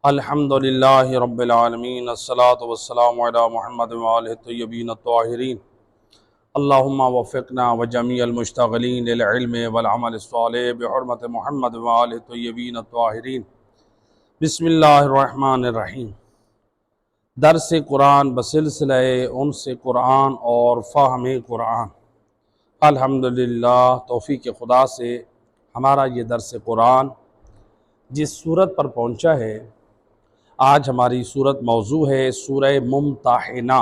الحمدللہ رب العالمین، الصلاۃ والسلام علی محمد وآلہ الطیبین الطاہرین۔ اللہم وفقنا وجمیع المشتغلین للعلم والعمل الصالح بحرمت محمد وآلہ الطیبین الطاہرین۔ بسم اللہ الرحمن الرحیم۔ درس قرآن بسلسلہ انس قرآن اور فہم قرآن۔ الحمدللہ توفیق خدا سے ہمارا یہ درس قرآن جس سورت پر پہنچا ہے، آج ہماری سورت موضوع ہے سورہ ممتحنہ۔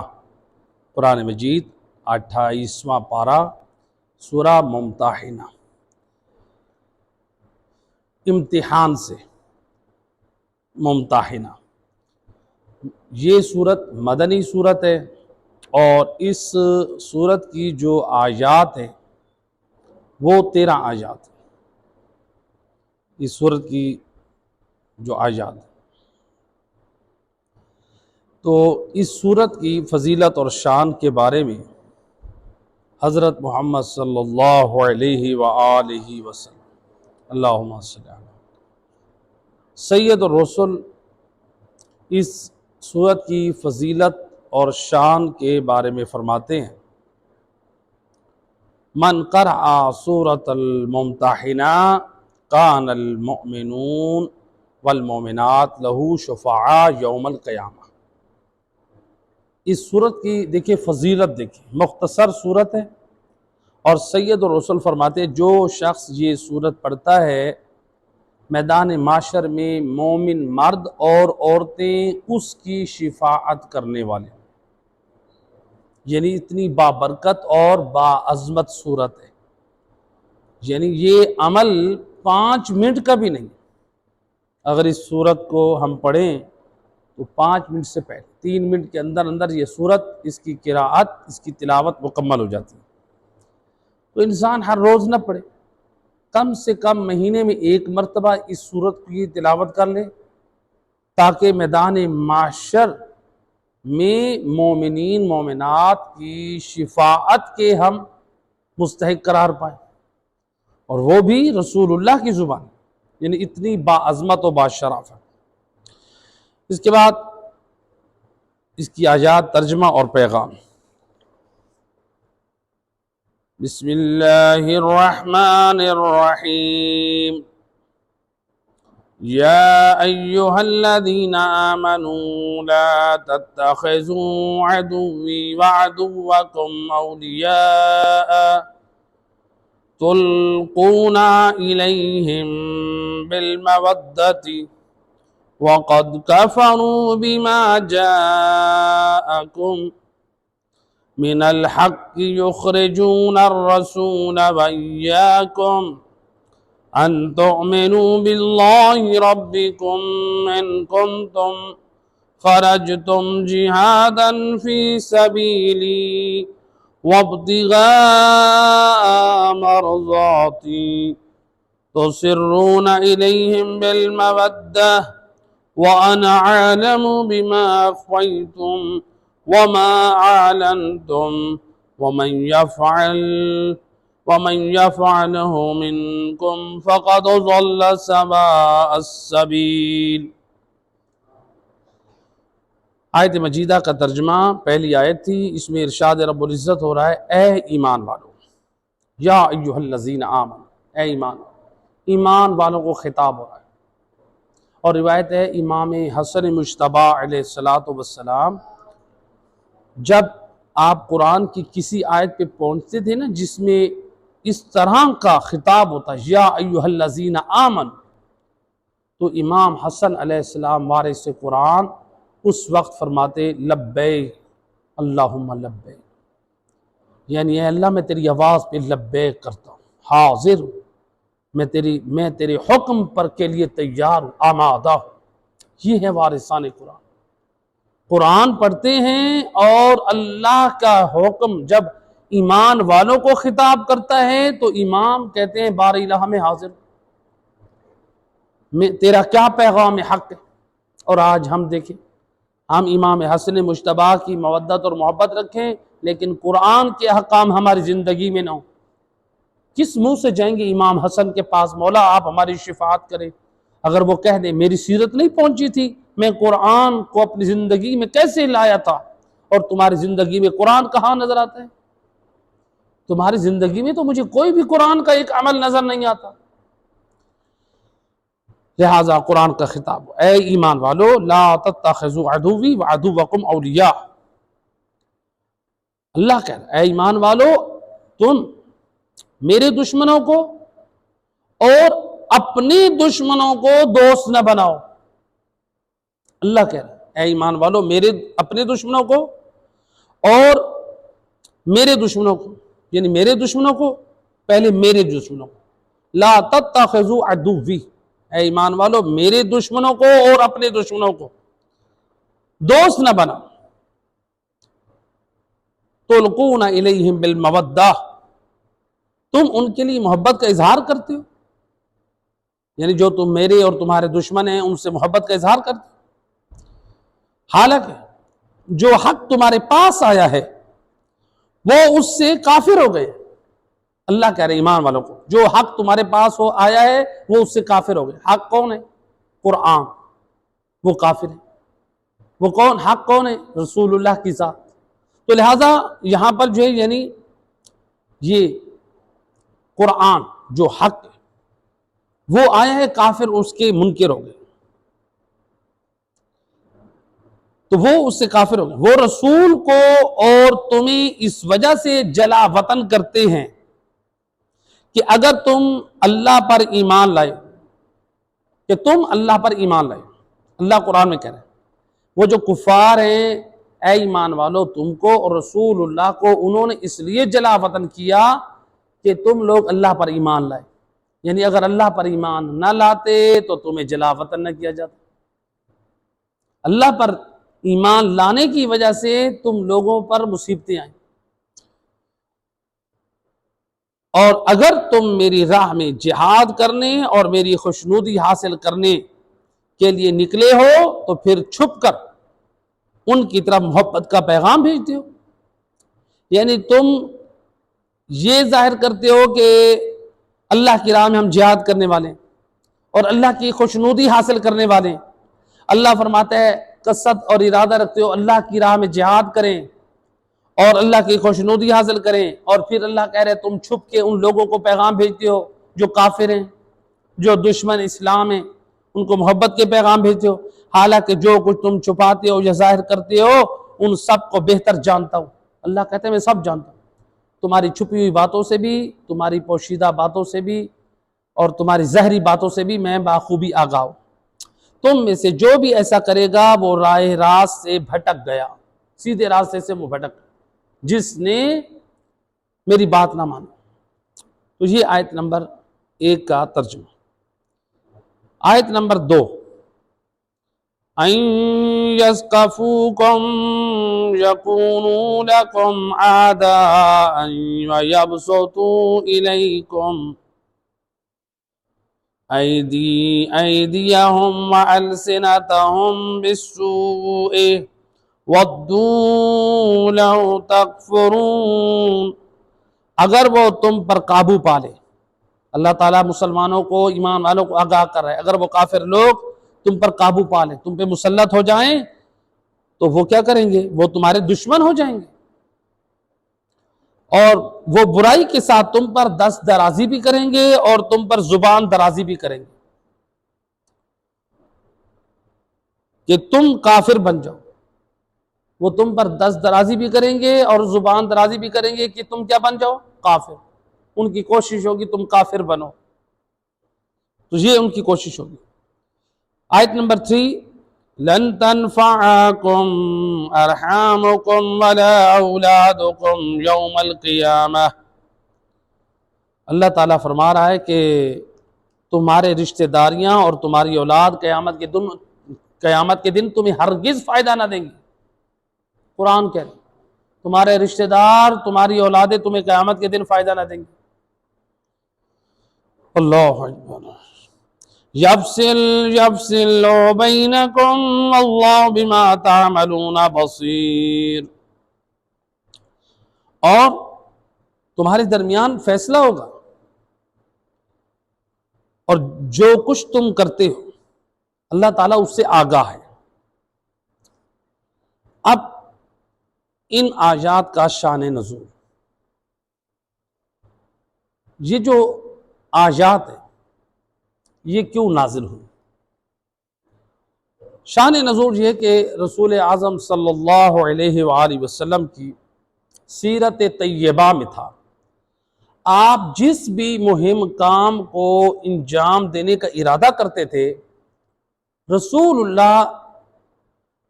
قرآن مجید 28واں پارہ سورہ ممتحنہ، امتحان سے ممتحنہ۔ یہ سورت مدنی سورت ہے اور اس سورت کی جو آیات ہیں وہ 13 آیات ہیں۔ اس سورت کی جو آیات ہیں تو اس سورت کی فضیلت اور شان کے بارے میں حضرت محمد صلی اللہ علیہ وآلہ وسلم اللہم صلی اللہ سید الرسل اس سورت کی فضیلت اور شان کے بارے میں فرماتے ہیں، من قرأ سورۃ الممتحنہ کان المؤمنون والمؤمنات لہ شفعاء یوم القیامہ۔ اس صورت کی دیکھیں فضیلت، دیکھیں مختصر صورت ہے اور سید الرسل فرماتے ہیں جو شخص یہ صورت پڑھتا ہے میدان معاشر میں مومن مرد اور عورتیں اس کی شفاعت کرنے والے، یعنی اتنی بابرکت اور باعظمت صورت ہے۔ یعنی یہ عمل 5 منٹ کا بھی نہیں۔ اگر اس صورت کو ہم پڑھیں تو 5 منٹ سے پہلے 3 منٹ کے اندر اندر یہ صورت، اس کی قراءت، اس کی تلاوت مکمل ہو جاتی ہے۔ تو انسان ہر روز نہ پڑھے، کم سے کم مہینے میں 1 مرتبہ اس صورت کی تلاوت کر لے تاکہ میدان معاشر میں مومنین مومنات کی شفاعت کے ہم مستحق قرار پائیں، اور وہ بھی رسول اللہ کی زبان، یعنی اتنی باعظمت و باشرف ہے۔ اس کے بعد اس کی آیات، ترجمہ اور پیغام۔ بسم اللہ الرحمن الرحیم۔ یا ایہا الذین آمنوا لا تتخذوا عدوی وعدوکم اولیاء تلقون الیہم بالمودۃ وَقَدْ كَفَرُوا بِمَا جَاءَكُمْ مِنَ الْحَقِّ يُخْرِجُونَ الرَّسُولَ وَإِيَّاكُمْ أَن تُؤْمِنُوا بِاللَّهِ رَبِّكُمْ إِن كُنتُمْ خَرَجْتُمْ جِهَادًا فِي سَبِيلِي وَابْتِغَاءَ مَرْضَاتِي تُسِرُّونَ إِلَيْهِمْ بِالْمَوَدَّةِ وَأَنَا أَعْلَمُ بِمَا أَخْفَيْتُمْ وَمَا أَعْلَنْتُمْ وَمَنْ يَفْعَلْهُ مِنْكُمْ فَقَدْ ضَلَّ سَوَاءَ السَّبِيلِ۔ آیت مجیدہ کا ترجمہ پہلی آیت تھی، اس میں ارشاد رب العزت ہو رہا ہے، اے ایمان والو، یا ایہا الذین آمنوا، اے ایمان والوں کو خطاب ہو رہا ہے۔ اور روایت ہے امام حسن مجتبی علیہ السلام جب آپ قرآن کی کسی آیت پہ پہنچتے تھے نا جس میں اس طرح کا خطاب ہوتا ہے، یا ایہا الذین آمنوا، تو امام حسن علیہ السلام وارث قرآن اس وقت فرماتے لبیک اللہم لبیک، یعنی اے اللہ میں تیری آواز پہ لبیک کرتا ہوں، حاضر ہوں، میں تیرے حکم پر کے لیے تیار ہوں، آمادہ ہوں۔ یہ ہے وارثان قرآن، قرآن پڑھتے ہیں اور اللہ کا حکم جب ایمان والوں کو خطاب کرتا ہے تو امام کہتے ہیں بار الہ میں حاضر ہوں، تیرا کیا پیغام حق ہے۔ اور آج ہم دیکھیں، ہم امام حسن مجتبی کی مودت اور محبت رکھیں لیکن قرآن کے احکام ہماری زندگی میں نہ ہوں، کس منہ سے جائیں گے امام حسن کے پاس، مولا آپ ہماری شفاعت کریں؟ اگر وہ کہہ دیں میری سیرت نہیں پہنچی تھی، میں قرآن کو اپنی زندگی میں کیسے لایا تھا، اور تمہاری زندگی میں قرآن کہاں نظر آتا ہے؟ تمہاری زندگی میں تو مجھے کوئی بھی قرآن کا ایک عمل نظر نہیں آتا۔ لہذا قرآن کا خطاب، اے ایمان والو لا تتخذوا عدوی وعدوکم اولیاء، اللہ کہہ رہا ہے اے ایمان والو تم میرے دشمنوں کو اور اپنے دشمنوں کو دوست نہ بناؤ۔ اللہ کہہ رہا ہے اے ایمان والو میرے اپنے دشمنوں کو اور میرے دشمنوں کو، یعنی میرے دشمنوں کو پہلے میرے دشمنوں کو، لا تتخذوا عدوی، اے ایمان والو میرے دشمنوں کو اور اپنے دشمنوں کو دوست نہ بناؤ۔ تلقون الیہم بالمودہ، تم ان کے لیے محبت کا اظہار کرتے ہو، یعنی جو تم میرے اور تمہارے دشمن ہیں ان سے محبت کا اظہار کرتے ہو، حالانکہ جو حق تمہارے پاس آیا ہے وہ اس سے کافر ہو گئے۔ اللہ کہہ رہے ایمان والوں کو جو حق تمہارے پاس آیا ہے وہ اس سے کافر ہو گئے۔ حق کون ہے؟ قرآن، وہ کافر ہے۔ وہ کون حق کون ہے؟ رسول اللہ کی ذات۔ تو لہٰذا یہاں پر جو ہے یعنی یہ قرآن جو حق ہے وہ آیا ہے، کافر اس کے منکر ہو گئے، تو وہ اس سے کافر ہو گئے۔ وہ رسول کو اور تمہیں اس وجہ سے جلا وطن کرتے ہیں کہ اگر تم اللہ پر ایمان لائے، کہ تم اللہ پر ایمان لائے۔ اللہ قرآن میں کہہ رہے ہیں وہ جو کفار ہیں اے ایمان والو تم کو اور رسول اللہ کو انہوں نے اس لیے جلا وطن کیا کہ تم لوگ اللہ پر ایمان لائے، یعنی اگر اللہ پر ایمان نہ لاتے تو تمہیں جلا وطن نہ کیا جاتا۔ اللہ پر ایمان لانے کی وجہ سے تم لوگوں پر مصیبتیں آئیں، اور اگر تم میری راہ میں جہاد کرنے اور میری خوشنودی حاصل کرنے کے لیے نکلے ہو تو پھر چھپ کر ان کی طرف محبت کا پیغام بھیجتے ہو، یعنی تم یہ ظاہر کرتے ہو کہ اللہ کی راہ میں ہم جہاد کرنے والے ہیں اور اللہ کی خوشنودی حاصل کرنے والے ہیں۔ اللہ فرماتا ہے قصد اور ارادہ رکھتے ہو اللہ کی راہ میں جہاد کریں اور اللہ کی خوشنودی حاصل کریں، اور پھر اللہ کہہ رہے تم چھپ کے ان لوگوں کو پیغام بھیجتے ہو جو کافر ہیں، جو دشمن اسلام ہیں، ان کو محبت کے پیغام بھیجتے ہو، حالانکہ جو کچھ تم چھپاتے ہو یا ظاہر کرتے ہو ان سب کو بہتر جانتا ہوں۔ اللہ کہتے ہیں میں سب جانتا ہوں، تمہاری چھپی ہوئی باتوں سے بھی، تمہاری پوشیدہ باتوں سے بھی، اور تمہاری ظاہری باتوں سے بھی میں بخوبی آگاہ ہوں۔ تم میں سے جو بھی ایسا کرے گا وہ راہ راست سے بھٹک گیا، سیدھے راستے سے وہ بھٹک گیا جس نے میری بات نہ مانا۔ تو یہ آیت نمبر 1 کا ترجمہ۔ آیت نمبر 2، اَن يَثْقَفُوكُمْ يَكُونُوا لَكُمْ أَعْدَاءً وَيَبْسُطُوا إِلَيْكُمْ أَيْدِيَهُمْ وَأَلْسِنَتَهُمْ بِالسُّوءِ وَدُّوا لَوْ تَكْفُرُونَ، اگر وہ تم پر قابو پالے، اللہ تعالیٰ مسلمانوں کو، ایمان والوں کو آگاہ کر رہا ہے، اگر وہ کافر لوگ تم پر قابو پالیں، تم پہ مسلط ہو جائیں تو وہ کیا کریں گے؟ وہ تمہارے دشمن ہو جائیں گے، اور وہ برائی کے ساتھ تم پر دست درازی بھی کریں گے اور تم پر زبان درازی بھی کریں گے کہ تم کافر بن جاؤ۔ وہ تم پر دست درازی بھی کریں گے اور زبان درازی بھی کریں گے کہ تم کیا بن جاؤ؟ کافر۔ ان کی کوشش ہوگی تم کافر بنو، تو یہ ان کی کوشش ہوگی۔ آیت نمبر 3، لن تنفعکم ارحامکم ولا اولادکم یوم القیامہ، اللہ تعالیٰ فرما رہا ہے کہ تمہارے رشتہ داریاں اور تمہاری اولاد قیامت کے دن تمہیں ہرگز فائدہ نہ دیں گی۔ قرآن کہہ رہے تمہارے رشتہ دار، تمہاری اولادیں تمہیں قیامت کے دن فائدہ نہ دیں گی۔ اللہ اکبر۔ یفصل بینکم واللہ بما تعملون بصیر، اور تمہارے درمیان فیصلہ ہوگا اور جو کچھ تم کرتے ہو اللہ تعالیٰ اس سے آگاہ ہے۔ اب ان آیات کا شان نزول، یہ جو آیات ہے یہ کیوں نازل ہوئی؟ شان نزول یہ کہ رسول اعظم صلی اللہ علیہ وآلہ وسلم کی سیرت طیبہ میں تھا، آپ جس بھی مہم کام کو انجام دینے کا ارادہ کرتے تھے، رسول اللہ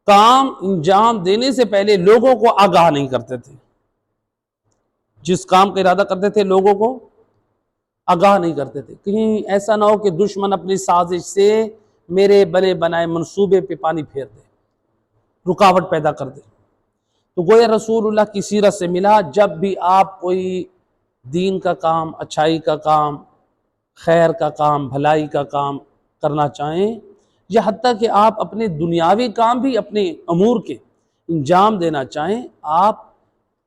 کام انجام دینے سے پہلے لوگوں کو آگاہ نہیں کرتے تھے۔ جس کام کا ارادہ کرتے تھے لوگوں کو آگاہ نہیں کرتے تھے، کہیں ایسا نہ ہو کہ دشمن اپنی سازش سے میرے بنے بنائے منصوبے پہ پانی پھیر دے، رکاوٹ پیدا کر دے۔ تو گویا رسول اللہ کی سیرت سے ملا، جب بھی آپ کوئی دین کا کام، اچھائی کا کام، خیر کا کام، بھلائی کا کام کرنا چاہیں، یا حتیٰ کہ آپ اپنے دنیاوی کام بھی اپنے امور کے انجام دینا چاہیں، آپ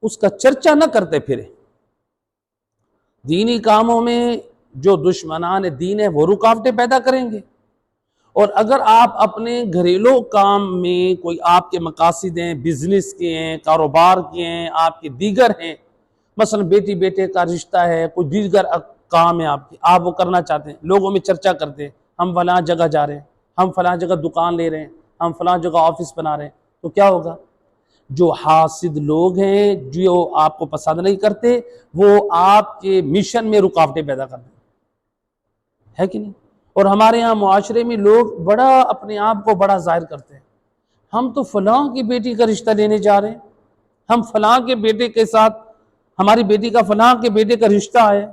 اس کا چرچا نہ کرتے پھریں۔ دینی کاموں میں جو دشمنان دین ہے وہ رکاوٹیں پیدا کریں گے، اور اگر آپ اپنے گھریلو کام میں کوئی آپ کے مقاصد ہیں، بزنس کے ہیں، کاروبار کے ہیں، آپ کے دیگر ہیں، مثلا بیٹی بیٹے کا رشتہ ہے، کوئی دیگر کام ہے آپ وہ کرنا چاہتے ہیں، لوگوں میں چرچا کرتے ہیں، ہم فلاں جگہ جا رہے ہیں، ہم فلاں جگہ دکان لے رہے ہیں، ہم فلاں جگہ آفس بنا رہے ہیں، تو کیا ہوگا؟ جو حاسد لوگ ہیں، جو آپ کو پسند نہیں کرتے، وہ آپ کے مشن میں رکاوٹیں پیدا کرتے ہیں، ہے کہ نہیں؟ اور ہمارے یہاں معاشرے میں لوگ بڑا اپنے آپ کو بڑا ظاہر کرتے ہیں، ہم تو فلاں کی بیٹی کا رشتہ لینے جا رہے ہیں، ہم فلاں کے بیٹے کے ساتھ، ہماری بیٹی کا فلاں کے بیٹے کا رشتہ ہے۔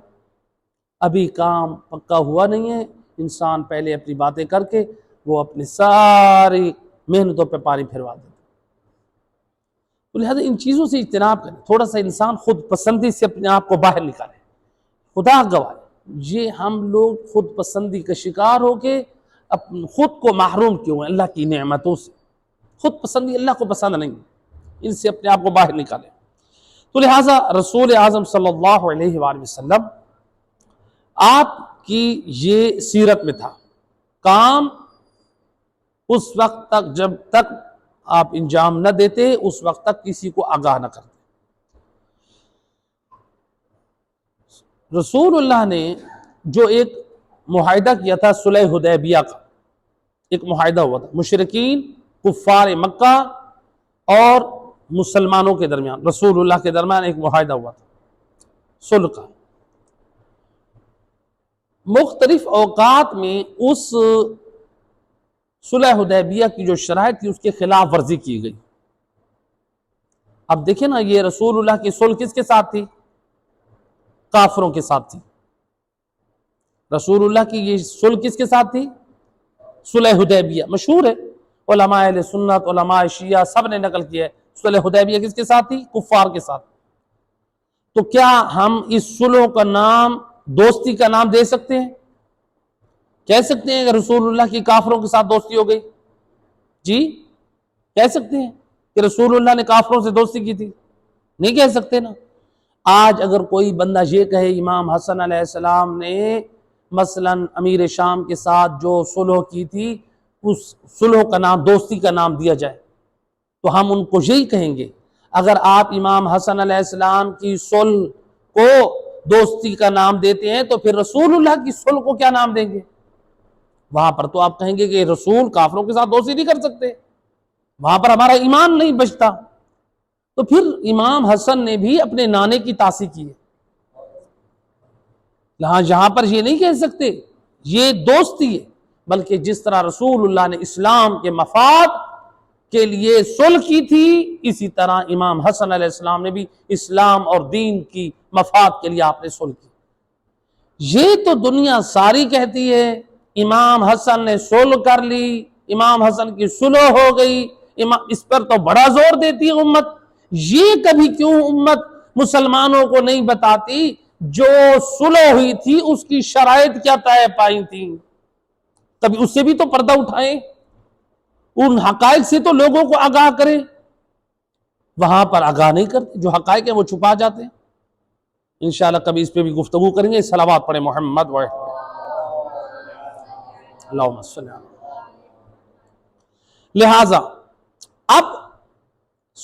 ابھی کام پکا ہوا نہیں ہے، انسان پہلے اپنی باتیں کر کے وہ اپنی ساری محنتوں پہ پانی پھروا دیتا ہے۔ تو لہذا ان چیزوں سے اجتناب کریں، تھوڑا سا انسان خود پسندی سے اپنے آپ کو باہر نکالے۔ خدا گواہ یہ ہم لوگ خود پسندی کا شکار ہو کے خود کو محروم کیوں ہیں اللہ کی نعمتوں سے۔ خود پسندی اللہ کو پسند نہیں، ان سے اپنے آپ کو باہر نکالیں۔ تو لہٰذا رسول اعظم صلی اللہ علیہ وآلہ وسلم آپ کی یہ سیرت میں تھا، کام اس وقت تک جب تک آپ انجام نہ دیتے، اس وقت تک کسی کو آگاہ نہ کرتے۔ رسول اللہ نے جو ایک معاہدہ کیا تھا صلح حدیبیہ کا، ایک معاہدہ ہوا تھا مشرکین کفار مکہ اور مسلمانوں کے درمیان، رسول اللہ کے درمیان ایک معاہدہ ہوا تھا صلح کا۔ مختلف اوقات میں اس صلح حدیبیہ کی جو شرائط تھی اس کے خلاف ورزی کی گئی۔ اب دیکھیں نا، یہ رسول اللہ کی صلح کس کے ساتھ تھی؟ کافروں کے ساتھ تھی۔ رسول اللہ کی یہ صلح کس کے ساتھ تھی؟ صلح حدیبیہ مشہور ہے، علماء اہل سنت، علماء شیعہ سب نے نقل کیا ہے۔ صلح حدیبیہ کس کے ساتھ تھی؟ کفار کے ساتھ۔ تو کیا ہم اس صلح کا نام دوستی کا نام دے سکتے ہیں؟ کہہ سکتے ہیں کہ رسول اللہ کی کافروں کے ساتھ دوستی ہو گئی؟ جی کہہ سکتے ہیں کہ رسول اللہ نے کافروں سے دوستی کی تھی؟ نہیں کہہ سکتے نا۔ آج اگر کوئی بندہ یہ کہے امام حسن علیہ السلام نے مثلا امیر شام کے ساتھ جو صلح کی تھی اس صلح کا نام دوستی کا نام دیا جائے، تو ہم ان کو یہی کہیں گے، اگر آپ امام حسن علیہ السلام کی صلح کو دوستی کا نام دیتے ہیں تو پھر رسول اللہ کی صلح کو کیا نام دیں گے؟ وہاں پر تو آپ کہیں گے کہ رسول کافروں کے ساتھ دوستی نہیں کر سکتے، وہاں پر ہمارا ایمان نہیں بچتا۔ تو پھر امام حسن نے بھی اپنے نانے کی تعصیب کی ہے، یہاں پر یہ نہیں کہہ سکتے یہ دوستی ہے، بلکہ جس طرح رسول اللہ نے اسلام کے مفاد کے لیے صلح کی تھی، اسی طرح امام حسن علیہ السلام نے بھی اسلام اور دین کی مفاد کے لیے آپ نے صلح کی۔ یہ تو دنیا ساری کہتی ہے امام حسن نے صلح کر لی، امام حسن کی صلح ہو گئی، اس پر تو بڑا زور دیتی ہے امت۔ یہ کبھی کیوں امت مسلمانوں کو نہیں بتاتی جو صلح ہوئی تھی اس کی شرائط کیا طے پائی تھیں؟ کبھی اس سے بھی تو پردہ اٹھائیں، ان حقائق سے تو لوگوں کو آگاہ کریں۔ وہاں پر آگاہ نہیں کرتے، جو حقائق ہیں وہ چھپا جاتے ہیں۔ انشاءاللہ کبھی اس پہ بھی گفتگو کریں گے۔ صلوات پڑھیں محمد و اللہم صلی اللہ۔ لہٰذا اب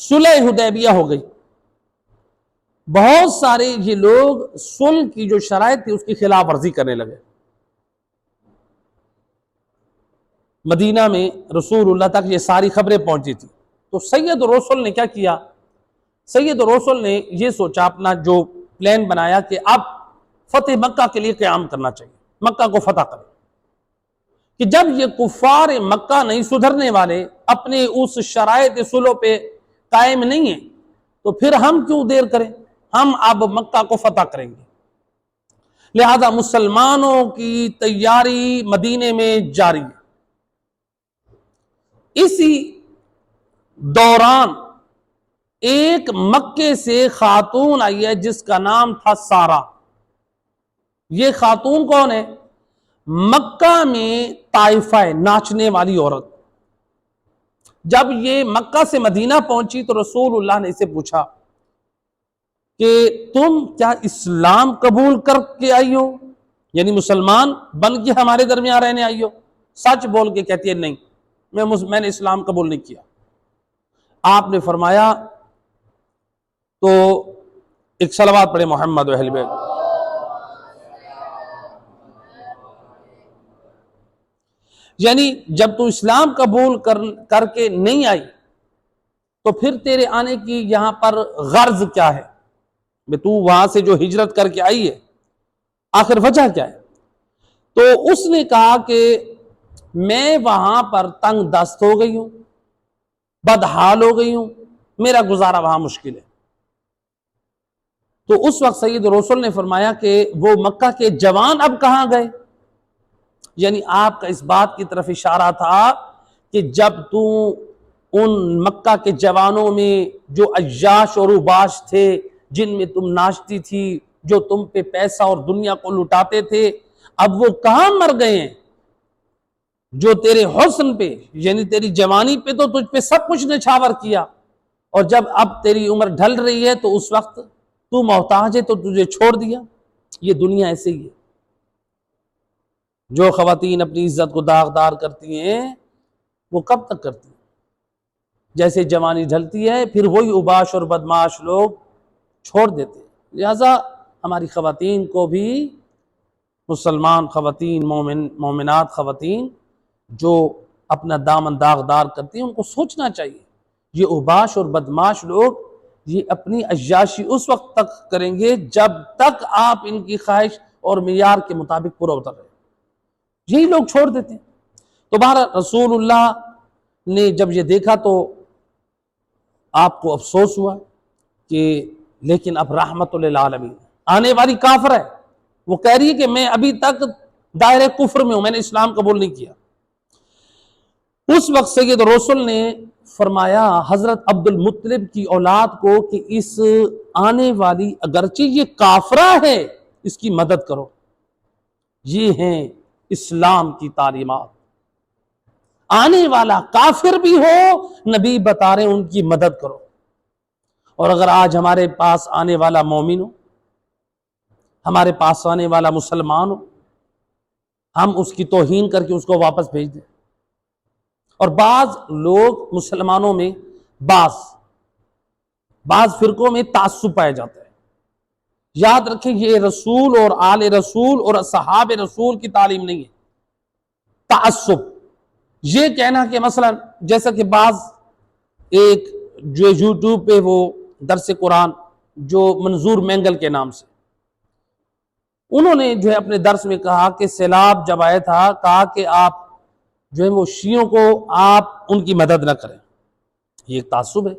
صلح حدیبیہ ہو گئی، بہت سارے یہ لوگ صلح کی جو شرائط تھی اس کی خلاف ورزی کرنے لگے۔ مدینہ میں رسول اللہ تک یہ ساری خبریں پہنچی تھی، تو سید رسول نے کیا کیا؟ سید رسول نے یہ سوچا، اپنا جو پلان بنایا کہ اب فتح مکہ کے لیے قیام کرنا چاہیے، مکہ کو فتح کریں، کہ جب یہ کفار مکہ نہیں سدھرنے والے، اپنے اس شرائط صلح پہ قائم نہیں ہیں، تو پھر ہم کیوں دیر کریں؟ ہم اب مکہ کو فتح کریں گے۔ لہذا مسلمانوں کی تیاری مدینے میں جاری ہے۔ اسی دوران ایک مکے سے خاتون آئی ہے جس کا نام تھا سارہ۔ یہ خاتون کون ہے؟ مکہ میں طائفہ ہے، ناچنے والی عورت۔ جب یہ مکہ سے مدینہ پہنچی تو رسول اللہ نے اسے پوچھا کہ تم کیا اسلام قبول کر کے آئی ہو، یعنی مسلمان بن کے ہمارے درمیان رہنے آئی ہو؟ سچ بول کے کہتی ہے نہیں، میں نے اسلام قبول نہیں کیا۔ آپ نے فرمایا تو ایک صلوات پڑھے محمد و اہل بیت۔ یعنی جب تو اسلام قبول کر کے نہیں آئی تو پھر تیرے آنے کی یہاں پر غرض کیا ہے؟ تو وہاں سے جو ہجرت کر کے آئی ہے آخر وجہ کیا ہے؟ تو اس نے کہا کہ میں وہاں پر تنگ دست ہو گئی ہوں، بدحال ہو گئی ہوں، میرا گزارا وہاں مشکل ہے۔ تو اس وقت سید رسول نے فرمایا کہ وہ مکہ کے جوان اب کہاں گئے؟ یعنی آپ کا اس بات کی طرف اشارہ تھا کہ جب تو ان مکہ کے جوانوں میں جو عیاش اور اوباش تھے، جن میں تم ناچتی تھی، جو تم پہ پیسہ اور دنیا کو لٹاتے تھے، اب وہ کہاں مر گئے ہیں؟ جو تیرے حسن پہ، یعنی تیری جوانی پہ تو تجھ پہ سب کچھ نچھاور کیا، اور جب اب تیری عمر ڈھل رہی ہے تو اس وقت تو محتاج ہے تو تجھے چھوڑ دیا۔ یہ دنیا ایسے ہی ہے، جو خواتین اپنی عزت کو داغدار کرتی ہیں وہ کب تک کرتی ہیں؟ جیسے جوانی ڈھلتی ہے پھر وہی اوباش اور بدماش لوگ چھوڑ دیتے ہیں۔ لہذا ہماری خواتین کو بھی، مسلمان خواتین، مومنات خواتین جو اپنا دامن داغدار کرتی ہیں، ان کو سوچنا چاہیے یہ اوباش اور بدماش لوگ یہ اپنی عیاشی اس وقت تک کریں گے جب تک آپ ان کی خواہش اور معیار کے مطابق پورا اتر رہے، یہی لوگ چھوڑ دیتے ہیں۔ تو بہرحال رسول اللہ نے جب یہ دیکھا تو آپ کو افسوس ہوا کہ لیکن اب رحمت للعالمین آنے والی کافر ہے، وہ کہہ رہی ہے کہ میں ابھی تک دائرہ کفر میں ہوں، میں نے اسلام قبول نہیں کیا۔ اس وقت سید رسول نے فرمایا حضرت عبد المطلب کی اولاد کو کہ اس آنے والی اگرچہ یہ کافرہ ہے اس کی مدد کرو، یہ ہیں اسلام کی تعلیمات۔ آنے والا کافر بھی ہو، نبی بتا رہے ہیں ان کی مدد کرو۔ اور اگر آج ہمارے پاس آنے والا مومن ہو، ہمارے پاس آنے والا مسلمان ہو، ہم اس کی توہین کر کے اس کو واپس بھیج دیں۔ اور بعض لوگ مسلمانوں میں بعض فرقوں میں تعصب پایا جاتا ہے۔ یاد رکھیں یہ رسول اور آل رسول اور اصحاب رسول کی تعلیم نہیں ہے۔ تعصب یہ کہنا کہ مثلا جیسا کہ بعض ایک جو یوٹیوب پہ وہ درس قرآن جو منظور مینگل کے نام سے، انہوں نے جو ہے اپنے درس میں کہا کہ سیلاب جب آیا تھا کہا کہ آپ جو ہے وہ شیعوں کو آپ ان کی مدد نہ کریں، یہ ایک تعصب ہے۔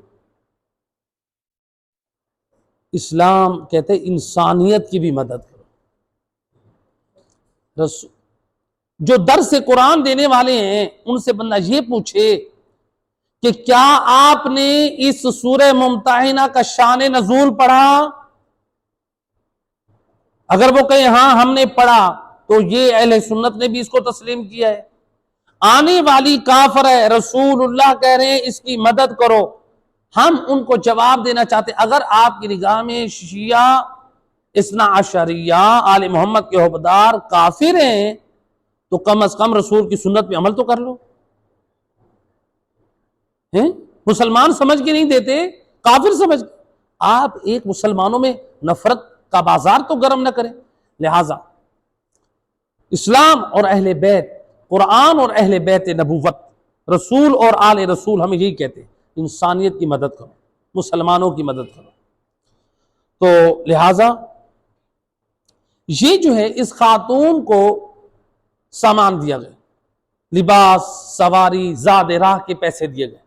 اسلام کہتے ہیں انسانیت کی بھی مدد کرو۔ جو درس قرآن دینے والے ہیں ان سے بندہ یہ پوچھے کہ کیا آپ نے اس سورہ ممتحنہ کا شان نزول پڑھا؟ اگر وہ کہیں ہاں ہم نے پڑھا تو یہ اہل سنت نے بھی اس کو تسلیم کیا ہے۔ آنے والی کافر ہے، رسول اللہ کہہ رہے ہیں اس کی مدد کرو، ہم ان کو جواب دینا چاہتے ہیں اگر آپ کی نگاہ میں شیعہ اثنا عشریہ آل محمد کے حوبدار کافر ہیں تو کم از کم رسول کی سنت پہ عمل تو کر لو۔ مسلمان سمجھ کے نہیں دیتے کافر سمجھ گئے۔ آپ ایک مسلمانوں میں نفرت کا بازار تو گرم نہ کریں۔ لہٰذا اسلام اور اہل بیت، قرآن اور اہل بیت نبوت، رسول اور آل رسول ہمیں یہی کہتے ہیں، انسانیت کی مدد کرو، مسلمانوں کی مدد کرو۔ تو لہٰذا یہ جو ہے اس خاتون کو سامان دیا گیا، لباس، سواری، زاد راہ کے پیسے دیے گئے۔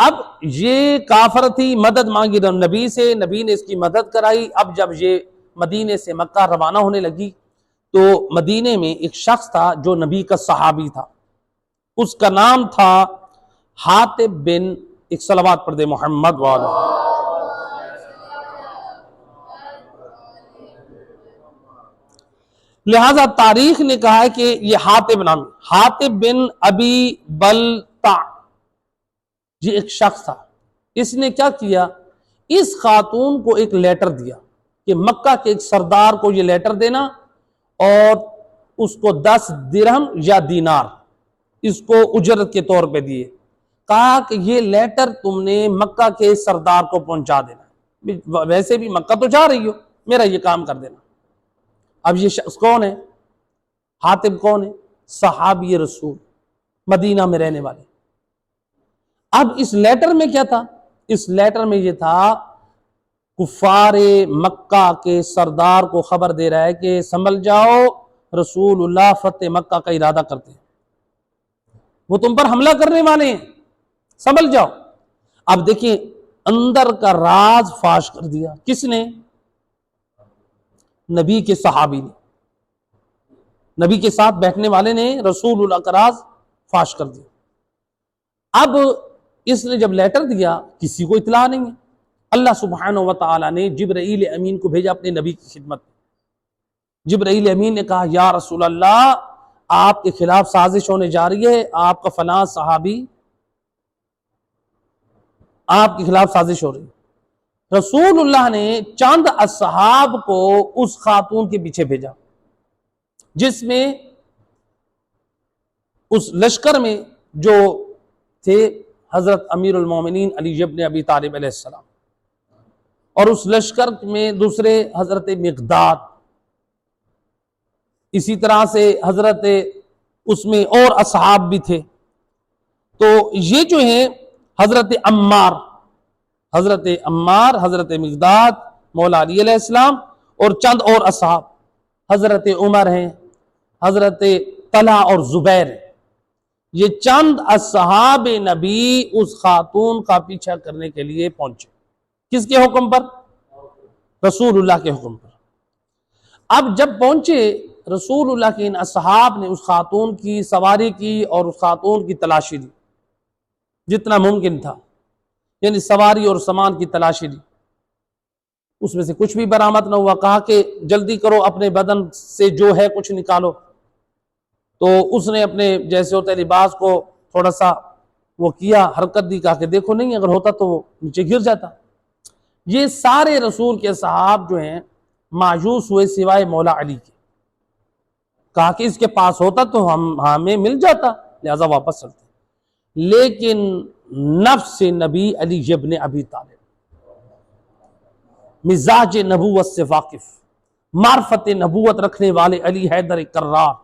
اب یہ کافر تھی، مدد مانگی نبی سے، نبی نے اس کی مدد کرائی۔ اب جب یہ مدینے سے مکہ روانہ ہونے لگی تو مدینے میں ایک شخص تھا جو نبی کا صحابی تھا، اس کا نام تھا حاطب بن، ایک صلوات پڑھ دے محمد والا۔ لہذا تاریخ نے کہا ہے کہ یہ حاطب نام، حاطب بن ابی بلتع، یہ ایک شخص تھا۔ اس نے کیا کیا، اس خاتون کو ایک لیٹر دیا کہ مکہ کے ایک سردار کو یہ لیٹر دینا، اور اس کو 10 درہم یا دینار اس کو اجرت کے طور پہ دیے۔ کہا کہ یہ لیٹر تم نے مکہ کے سردار کو پہنچا دینا، ویسے بھی مکہ تو جا رہی ہو، میرا یہ کام کر دینا۔ اب یہ شخص کون ہے، حاطب کون ہے، صحابی رسول، مدینہ میں رہنے والے۔ اب اس لیٹر میں کیا تھا، اس لیٹر میں یہ تھا کفار مکہ کے سردار کو خبر دے رہا ہے کہ سنبھل جاؤ، رسول اللہ فتح مکہ کا ارادہ کرتے ہیں، وہ تم پر حملہ کرنے والے ہیں، سنبھل جاؤ۔ اب دیکھیں اندر کا راز فاش کر دیا، کس نے، نبی کے صحابی نے، نبی کے ساتھ بیٹھنے والے نے رسول اللہ کا راز فاش کر دیا۔ اب اس نے جب لیٹر دیا کسی کو اطلاع نہیں ہے، اللہ سبحانہ و تعالیٰ نے جبرائیل امین کو بھیجا اپنے نبی کی خدمت میں۔ جبرائیل امین نے کہا یا رسول اللہ آپ کے خلاف سازش ہونے جا رہی ہے، آپ کا فلاں صحابی آپ کے خلاف سازش ہو رہی ہے۔ رسول اللہ نے چند اصحاب کو اس خاتون کے پیچھے بھیجا، جس میں اس لشکر میں جو تھے حضرت امیر المومنین علی ابن ابی طالب علیہ السلام، اور اس لشکر میں دوسرے حضرت مقداد، اسی طرح سے حضرت اس میں اور اصحاب بھی تھے۔ تو یہ جو ہیں حضرت عمار، حضرت مقداد، مولا علی علیہ السلام، اور چند اور اصحاب، حضرت عمر ہیں، حضرت طلحہ اور زبیر ہیں۔ یہ چند اصحاب نبی اس خاتون کا پیچھا کرنے کے لیے پہنچے، کس کے حکم پر، رسول اللہ کے حکم پر۔ اب جب پہنچے رسول اللہ کے ان اصحاب نے اس خاتون کی سواری کی اور اس خاتون کی تلاشی لی جتنا ممکن تھا، یعنی سواری اور سامان کی تلاشی لی، اس میں سے کچھ بھی برآمد نہ ہوا۔ کہا کہ جلدی کرو، اپنے بدن سے جو ہے کچھ نکالو۔ تو اس نے اپنے جیسے ہوتا ہے لباس کو تھوڑا سا وہ کیا، حرکت دی، کہا کہ دیکھو نہیں اگر ہوتا تو وہ نیچے گر جاتا۔ یہ سارے رسول کے صحاب جو ہیں مایوس ہوئے سوائے مولا علی کے، کہا کہ اس کے پاس ہوتا تو ہمیں مل جاتا، لہذا واپس چلتے۔ لیکن نفس نبی علی ابن ابی طالب، مزاج نبوت سے واقف، معرفت نبوت رکھنے والے علی حیدر کرار،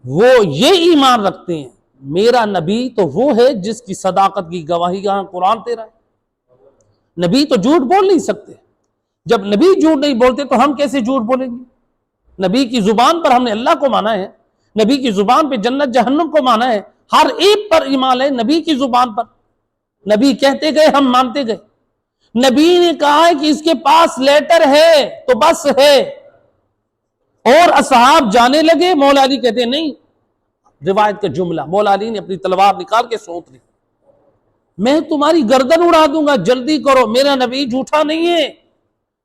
وہ یہ ایمان رکھتے ہیں میرا نبی تو وہ ہے جس کی صداقت کی گواہی یہاں قرآن دے رہا ہے۔ نبی تو جھوٹ بول نہیں سکتے، جب نبی جھوٹ نہیں بولتے تو ہم کیسے جھوٹ بولیں گے؟ نبی کی زبان پر ہم نے اللہ کو مانا ہے، نبی کی زبان پہ جنت جہنم کو مانا ہے، ہر ایک پر ایمان ہے نبی کی زبان پر۔ نبی کہتے گئے ہم مانتے گئے۔ نبی نے کہا ہے کہ اس کے پاس لیٹر ہے تو بس ہے، اور اصحاب جانے لگے، مولا علی کہتے ہیں نہیں، روایت کا جملہ، مولا علی نے اپنی تلوار نکال کے سونت لی، میں تمہاری گردن اڑا دوں گا، جلدی کرو، میرا نبی جھوٹا نہیں ہے،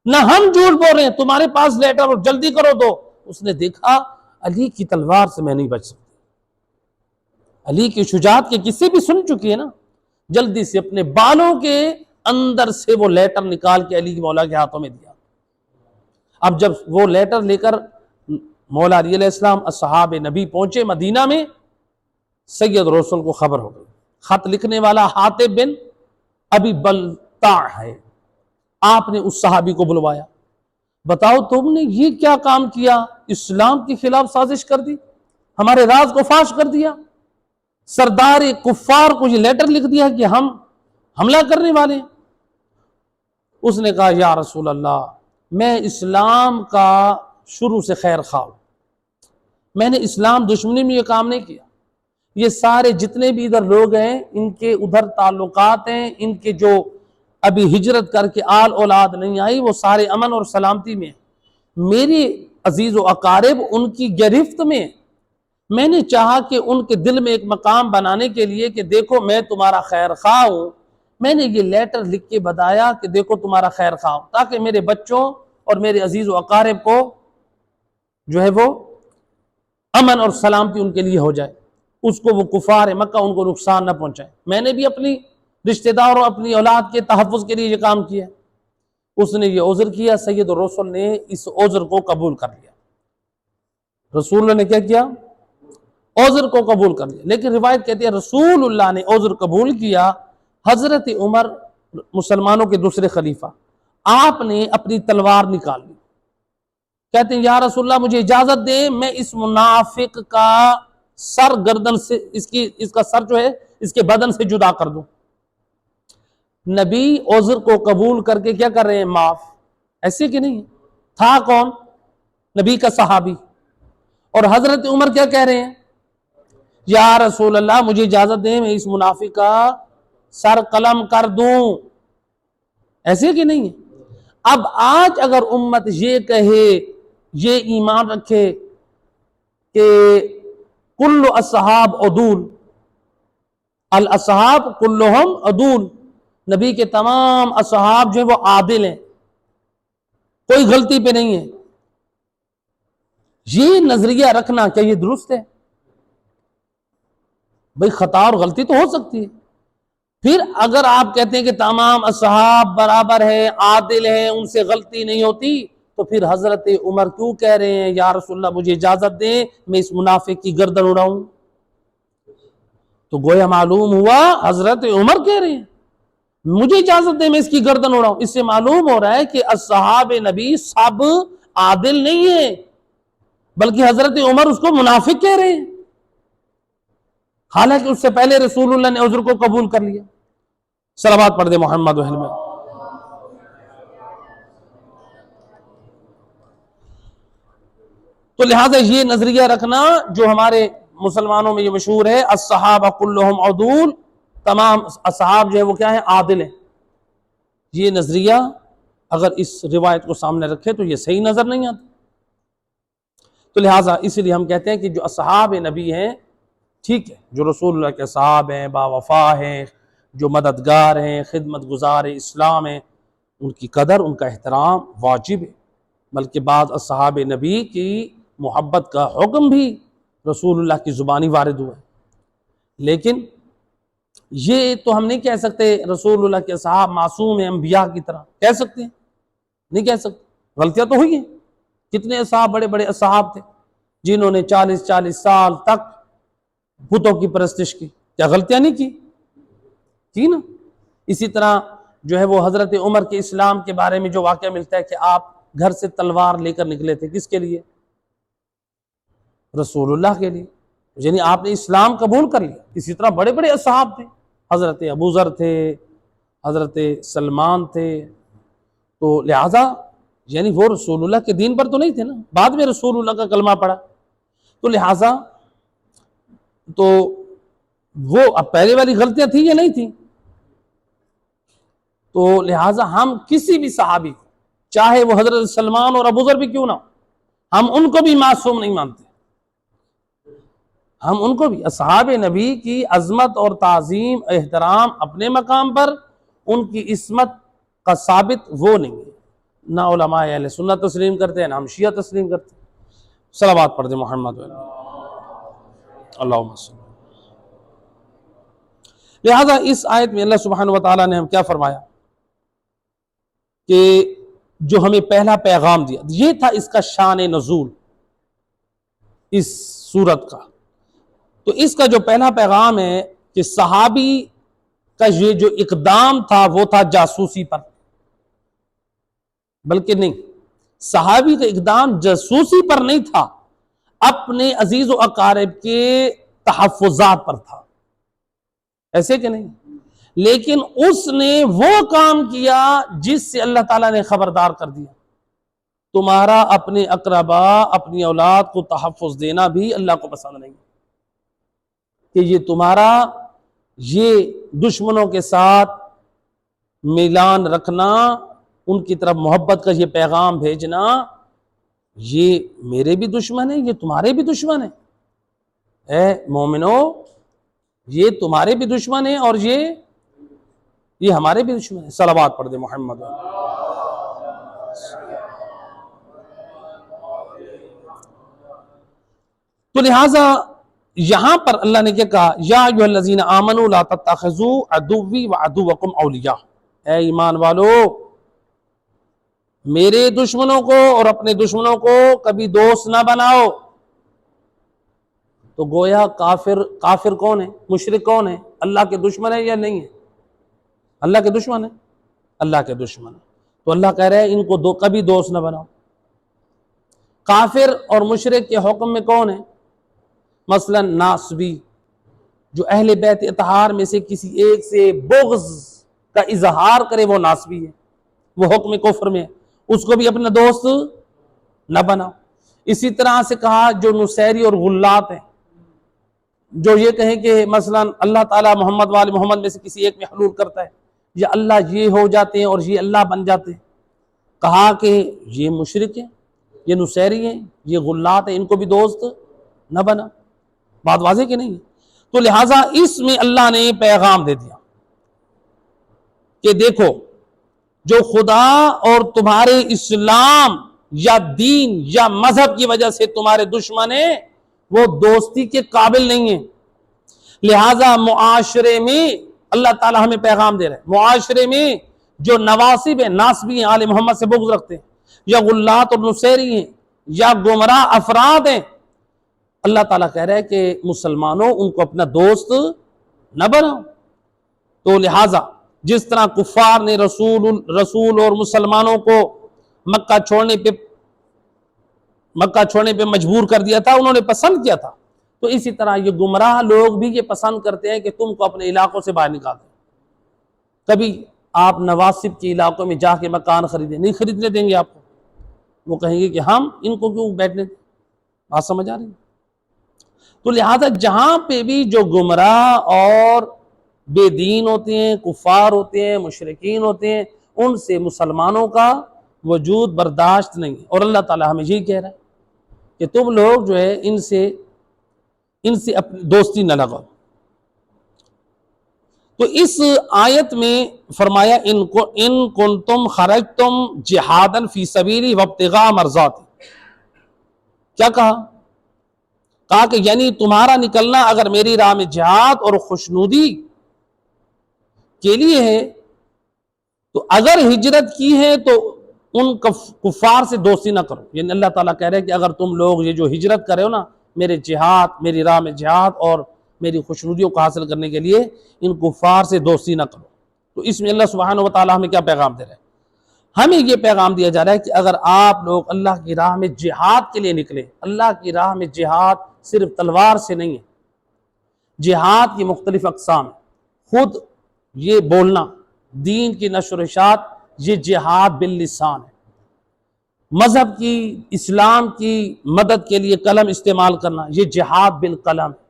نہ ہم جھوٹ بول رہے ہیں، تمہارے پاس لیٹر اور جلدی کرو دو۔ اس نے دیکھا علی کی تلوار سے میں نہیں بچ سکتی، علی کی شجاعت کے قصے بھی سن چکی ہے نا، جلدی سے اپنے بالوں کے اندر سے وہ لیٹر نکال کے علی کی مولا کے ہاتھوں میں دیا۔ اب جب وہ لیٹر لے کر مولا علی علیہ السلام اصحاب نبی پہنچے مدینہ میں، سید رسول کو خبر ہو گئی۔ خط لکھنے والا حاطب بن ابی بلتع ہے، آپ نے اس صحابی کو بلوایا، بتاؤ تم نے یہ کیا کام کیا، اسلام کے خلاف سازش کر دی، ہمارے راز کو فاش کر دیا، سردار کفار کو یہ لیٹر لکھ دیا کہ ہم حملہ کرنے والے ہیں۔ اس نے کہا یا رسول اللہ، میں اسلام کا شروع سے خیر خواہ ہوں، میں نے اسلام دشمنی میں یہ کام نہیں کیا، یہ سارے جتنے بھی ادھر لوگ ہیں ان کے ادھر تعلقات ہیں، ان کے جو ابھی ہجرت کر کے آل اولاد نہیں آئی وہ سارے امن اور سلامتی میں ہیں، میری عزیز و اقارب ان کی گرفت میں، میں نے چاہا کہ ان کے دل میں ایک مقام بنانے کے لیے کہ دیکھو میں تمہارا خیر خواہ ہوں، میں نے یہ لیٹر لکھ کے بتایا کہ دیکھو تمہارا خیر خواہ ہوں، تاکہ میرے بچوں اور میرے عزیز و اقارب کو جو ہے وہ امن اور سلامتی ان کے لیے ہو جائے، اس کو وہ کفار مکہ ان کو نقصان نہ پہنچائے، میں نے بھی اپنی رشتہ داروں اپنی اولاد کے تحفظ کے لیے یہ کام کیا۔ اس نے یہ عذر کیا، سید الرسل نے اس عذر کو قبول کر لیا، رسول اللہ نے کیا کیا، عذر کو قبول کر لیا۔ لیکن روایت کہتی ہے رسول اللہ نے عذر قبول کیا، حضرت عمر مسلمانوں کے دوسرے خلیفہ، آپ نے اپنی تلوار نکال لی، کہتے ہیں یا رسول اللہ مجھے اجازت دیں میں اس منافق کا سر گردن سے اس کا سر جو ہے اس کے بدن سے جدا کر دوں۔ نبی عذر کو قبول کر کے کیا کر رہے ہیں، معاف، ایسے کہ نہیں تھا کون، نبی کا صحابی، اور حضرت عمر کیا کہہ رہے ہیں، یا رسول اللہ مجھے اجازت دیں میں اس منافق کا سر قلم کر دوں، ایسے کہ نہیں ہے۔ اب آج اگر امت یہ کہے، یہ ایمان رکھے کہ کل اصحاب عدول، الاصحاب کلہم عدول، نبی کے تمام اصحاب جو ہیں وہ عادل ہیں، کوئی غلطی پہ نہیں ہے، یہ نظریہ رکھنا کیا یہ درست ہے؟ بھئی خطا اور غلطی تو ہو سکتی ہے، پھر اگر آپ کہتے ہیں کہ تمام اصحاب برابر ہیں عادل ہیں ان سے غلطی نہیں ہوتی، تو پھر حضرت عمر کیوں کہہ رہے ہیں یا رسول اللہ مجھے اجازت دیں میں اس منافق کی گردن اڑاؤں؟ تو گویا معلوم ہوا حضرت عمر کہہ رہے ہیں مجھے اجازت دیں میں اس کی گردن اڑاؤں، اس سے معلوم ہو رہا ہے کہ اصحاب نبی سب عادل نہیں ہیں، بلکہ حضرت عمر اس کو منافق کہہ رہے ہیں، حالانکہ اس سے پہلے رسول اللہ نے عذر کو قبول کر لیا۔ صلوات پڑھ دے محمد و اہل۔ تو لہٰذا یہ نظریہ رکھنا جو ہمارے مسلمانوں میں یہ مشہور ہے الصحابہ کلہم عدول، تمام اصحاب جو ہے وہ کیا ہیں، عادل ہیں، یہ نظریہ اگر اس روایت کو سامنے رکھے تو یہ صحیح نظر نہیں آتا۔ تو لہٰذا اس لیے ہم کہتے ہیں کہ جو اصحاب نبی ہیں ٹھیک ہے، جو رسول اللہ کے صحاب ہیں، با وفا ہیں، جو مددگار ہیں، خدمت گزار اسلام ہیں، ان کی قدر ان کا احترام واجب ہے، بلکہ بعض اصحاب نبی کی محبت کا حکم بھی رسول اللہ کی زبانی وارد ہوا ہے، لیکن یہ تو ہم نہیں کہہ سکتے رسول اللہ کے صحاب معصوم ہیں انبیاء کی طرح، کہہ سکتے ہیں؟ نہیں کہہ سکتے، غلطیاں تو ہوئی ہیں، کتنے اصحاب بڑے بڑے اصحاب تھے جنہوں نے 40 سال تک بتوں کی پرستش کی، کیا غلطیاں نہیں کی نا؟ اسی طرح جو ہے وہ حضرت عمر کے اسلام کے بارے میں جو واقعہ ملتا ہے کہ آپ گھر سے تلوار لے کر نکلے تھے، کس کے لیے؟ رسول اللہ کے لیے، یعنی آپ نے اسلام قبول کر لیا۔ اسی طرح بڑے بڑے اصحاب تھے، حضرت ابوذر تھے، حضرت سلمان تھے، تو لہذا یعنی وہ رسول اللہ کے دین پر تو نہیں تھے نا، بعد میں رسول اللہ کا کلمہ پڑھا، تو لہذا تو وہ اب پہلے والی غلطیاں تھیں یا نہیں تھیں؟ تو لہٰذا ہم کسی بھی صحابی کو، چاہے وہ حضرت سلمان اور ابوذر بھی کیوں نہ، ہم ان کو بھی معصوم نہیں مانتے، ہم ان کو بھی، اصحاب نبی کی عظمت اور تعظیم احترام اپنے مقام پر، ان کی عصمت کا ثابت وہ نہیں ہے، نہ علماء اہل سنت تسلیم کرتے ہیں نہ ہم شیعہ تسلیم کرتے ہیں۔ صلوات پڑھ دیں محمد و اللہم صلی۔ لہذا اس آیت میں اللہ سبحانہ وتعالیٰ نے ہم کیا فرمایا کہ جو ہمیں پہلا پیغام دیا، یہ تھا اس کا شان نزول اس سورت کا، تو اس کا جو پہلا پیغام ہے کہ صحابی کا یہ جو اقدام تھا وہ تھا جاسوسی پر، بلکہ نہیں، صحابی کا اقدام جاسوسی پر نہیں تھا، اپنے عزیز و اقارب کے تحفظات پر تھا، ایسے کہ نہیں؟ لیکن اس نے وہ کام کیا جس سے اللہ تعالیٰ نے خبردار کر دیا۔ تمہارا اپنے اقربا، اپنی اولاد کو تحفظ دینا بھی اللہ کو پسند نہیں، کہ یہ تمہارا یہ دشمنوں کے ساتھ میلان رکھنا، ان کی طرف محبت کا یہ پیغام بھیجنا، یہ میرے بھی دشمن ہیں، یہ تمہارے بھی دشمن ہیں، اے مومنو یہ تمہارے بھی دشمن ہیں اور یہ ہمارے بھی دشمن ہیں۔ صلوات پڑھ دے محمد۔ تو لہٰذا یہاں پر اللہ نے کیا کہا؟ یا ایھا الذین آمنوا لا تتخذوا عدوی وعدوکم اولیاء، اے ایمان والو میرے دشمنوں کو اور اپنے دشمنوں کو کبھی دوست نہ بناؤ۔ تو گویا کافر کون ہے؟ مشرک کون ہے؟ اللہ کے دشمن ہے یا نہیں ہے؟ اللہ کے دشمن ہے، اللہ کے دشمن ہے۔ تو اللہ کہہ رہے ہیں ان کو کبھی دوست نہ بناؤ۔ کافر اور مشرک کے حکم میں کون ہے؟ مثلا ناصبی، جو اہل بیت اطہار میں سے کسی ایک سے بغض کا اظہار کرے وہ ناصبی ہے، وہ حکم کفر میں ہے، اس کو بھی اپنا دوست نہ بناؤ۔ اسی طرح سے کہا جو نصیری اور غلات ہیں، جو یہ کہیں کہ مثلا اللہ تعالیٰ محمد وآل محمد میں سے کسی ایک میں حلول کرتا ہے، یا اللہ یہ ہو جاتے ہیں اور یہ اللہ بن جاتے ہیں، کہا کہ یہ مشرک ہیں، یہ نصیری ہیں، یہ غلات ہیں، ان کو بھی دوست نہ بنا۔ بات واضح کہ نہیں ہے؟ تو لہٰذا اس میں اللہ نے پیغام دے دیا کہ دیکھو جو خدا اور تمہارے اسلام یا دین یا مذہب کی وجہ سے تمہارے دشمن ہیں وہ دوستی کے قابل نہیں ہیں۔ لہٰذا معاشرے میں اللہ تعالیٰ ہمیں پیغام دے رہے ہیں، معاشرے میں جو نواصب ہیں، ناصبی ہیں، آل محمد سے بغض رکھتے ہیں، یا غلات اور نصیری ہیں، یا گمراہ افراد ہیں، اللہ تعالیٰ کہہ رہا ہے کہ مسلمانوں ان کو اپنا دوست نہ بناؤ۔ تو لہٰذا جس طرح کفار نے رسول اور مسلمانوں کو مکہ چھوڑنے پہ مجبور کر دیا تھا، انہوں نے پسند کیا تھا، تو اسی طرح یہ گمراہ لوگ بھی یہ پسند کرتے ہیں کہ تم کو اپنے علاقوں سے باہر نکال دیں۔ کبھی آپ نواسب کے علاقوں میں جا کے مکان خریدیں، نہیں خریدنے دیں گے آپ کو، وہ کہیں گے کہ ہم ان کو کیوں بیٹھنے دیں۔ بات سمجھ آ رہی ہے؟ تو لہذا جہاں پہ بھی جو گمراہ اور بے دین ہوتے ہیں، کفار ہوتے ہیں، مشرکین ہوتے ہیں، ان سے مسلمانوں کا وجود برداشت نہیں ہے۔ اور اللہ تعالیٰ ہمیں یہی کہہ رہا ہے کہ تم لوگ جو ہے ان سے اپنی دوستی نہ لگاؤ۔ تو اس آیت میں فرمایا ان کنتم خرجتم جہادا فی سبیلی وابتغاء مرضاتی، کیا کہا کہ یعنی تمہارا نکلنا اگر میری راہ میں جہاد اور خوشنودی کے لیے ہے، تو اگر ہجرت کی ہے تو ان کفار سے دوستی نہ کرو۔ یعنی اللہ تعالیٰ کہہ رہے ہیں کہ اگر تم لوگ یہ جو ہجرت کرے ہو نا میرے جہاد، میری راہ میں جہاد اور میری خوشنودیوں کو حاصل کرنے کے لیے، ان کفار سے دوستی نہ کرو۔ تو اس میں اللہ سبحانہ و تعالیٰ ہمیں کیا پیغام دے رہے ہیں؟ ہمیں یہ پیغام دیا جا رہا ہے کہ اگر آپ لوگ اللہ کی راہ میں جہاد کے لیے نکلے، اللہ کی راہ میں جہاد صرف تلوار سے نہیں ہے، جہاد کی مختلف اقسام ہیں۔ خود یہ بولنا، دین کی نشر و اشاعت، یہ جہاد باللسان ہے۔ مذہب کی، اسلام کی مدد کے لیے قلم استعمال کرنا، یہ جہاد بالقلم ہے۔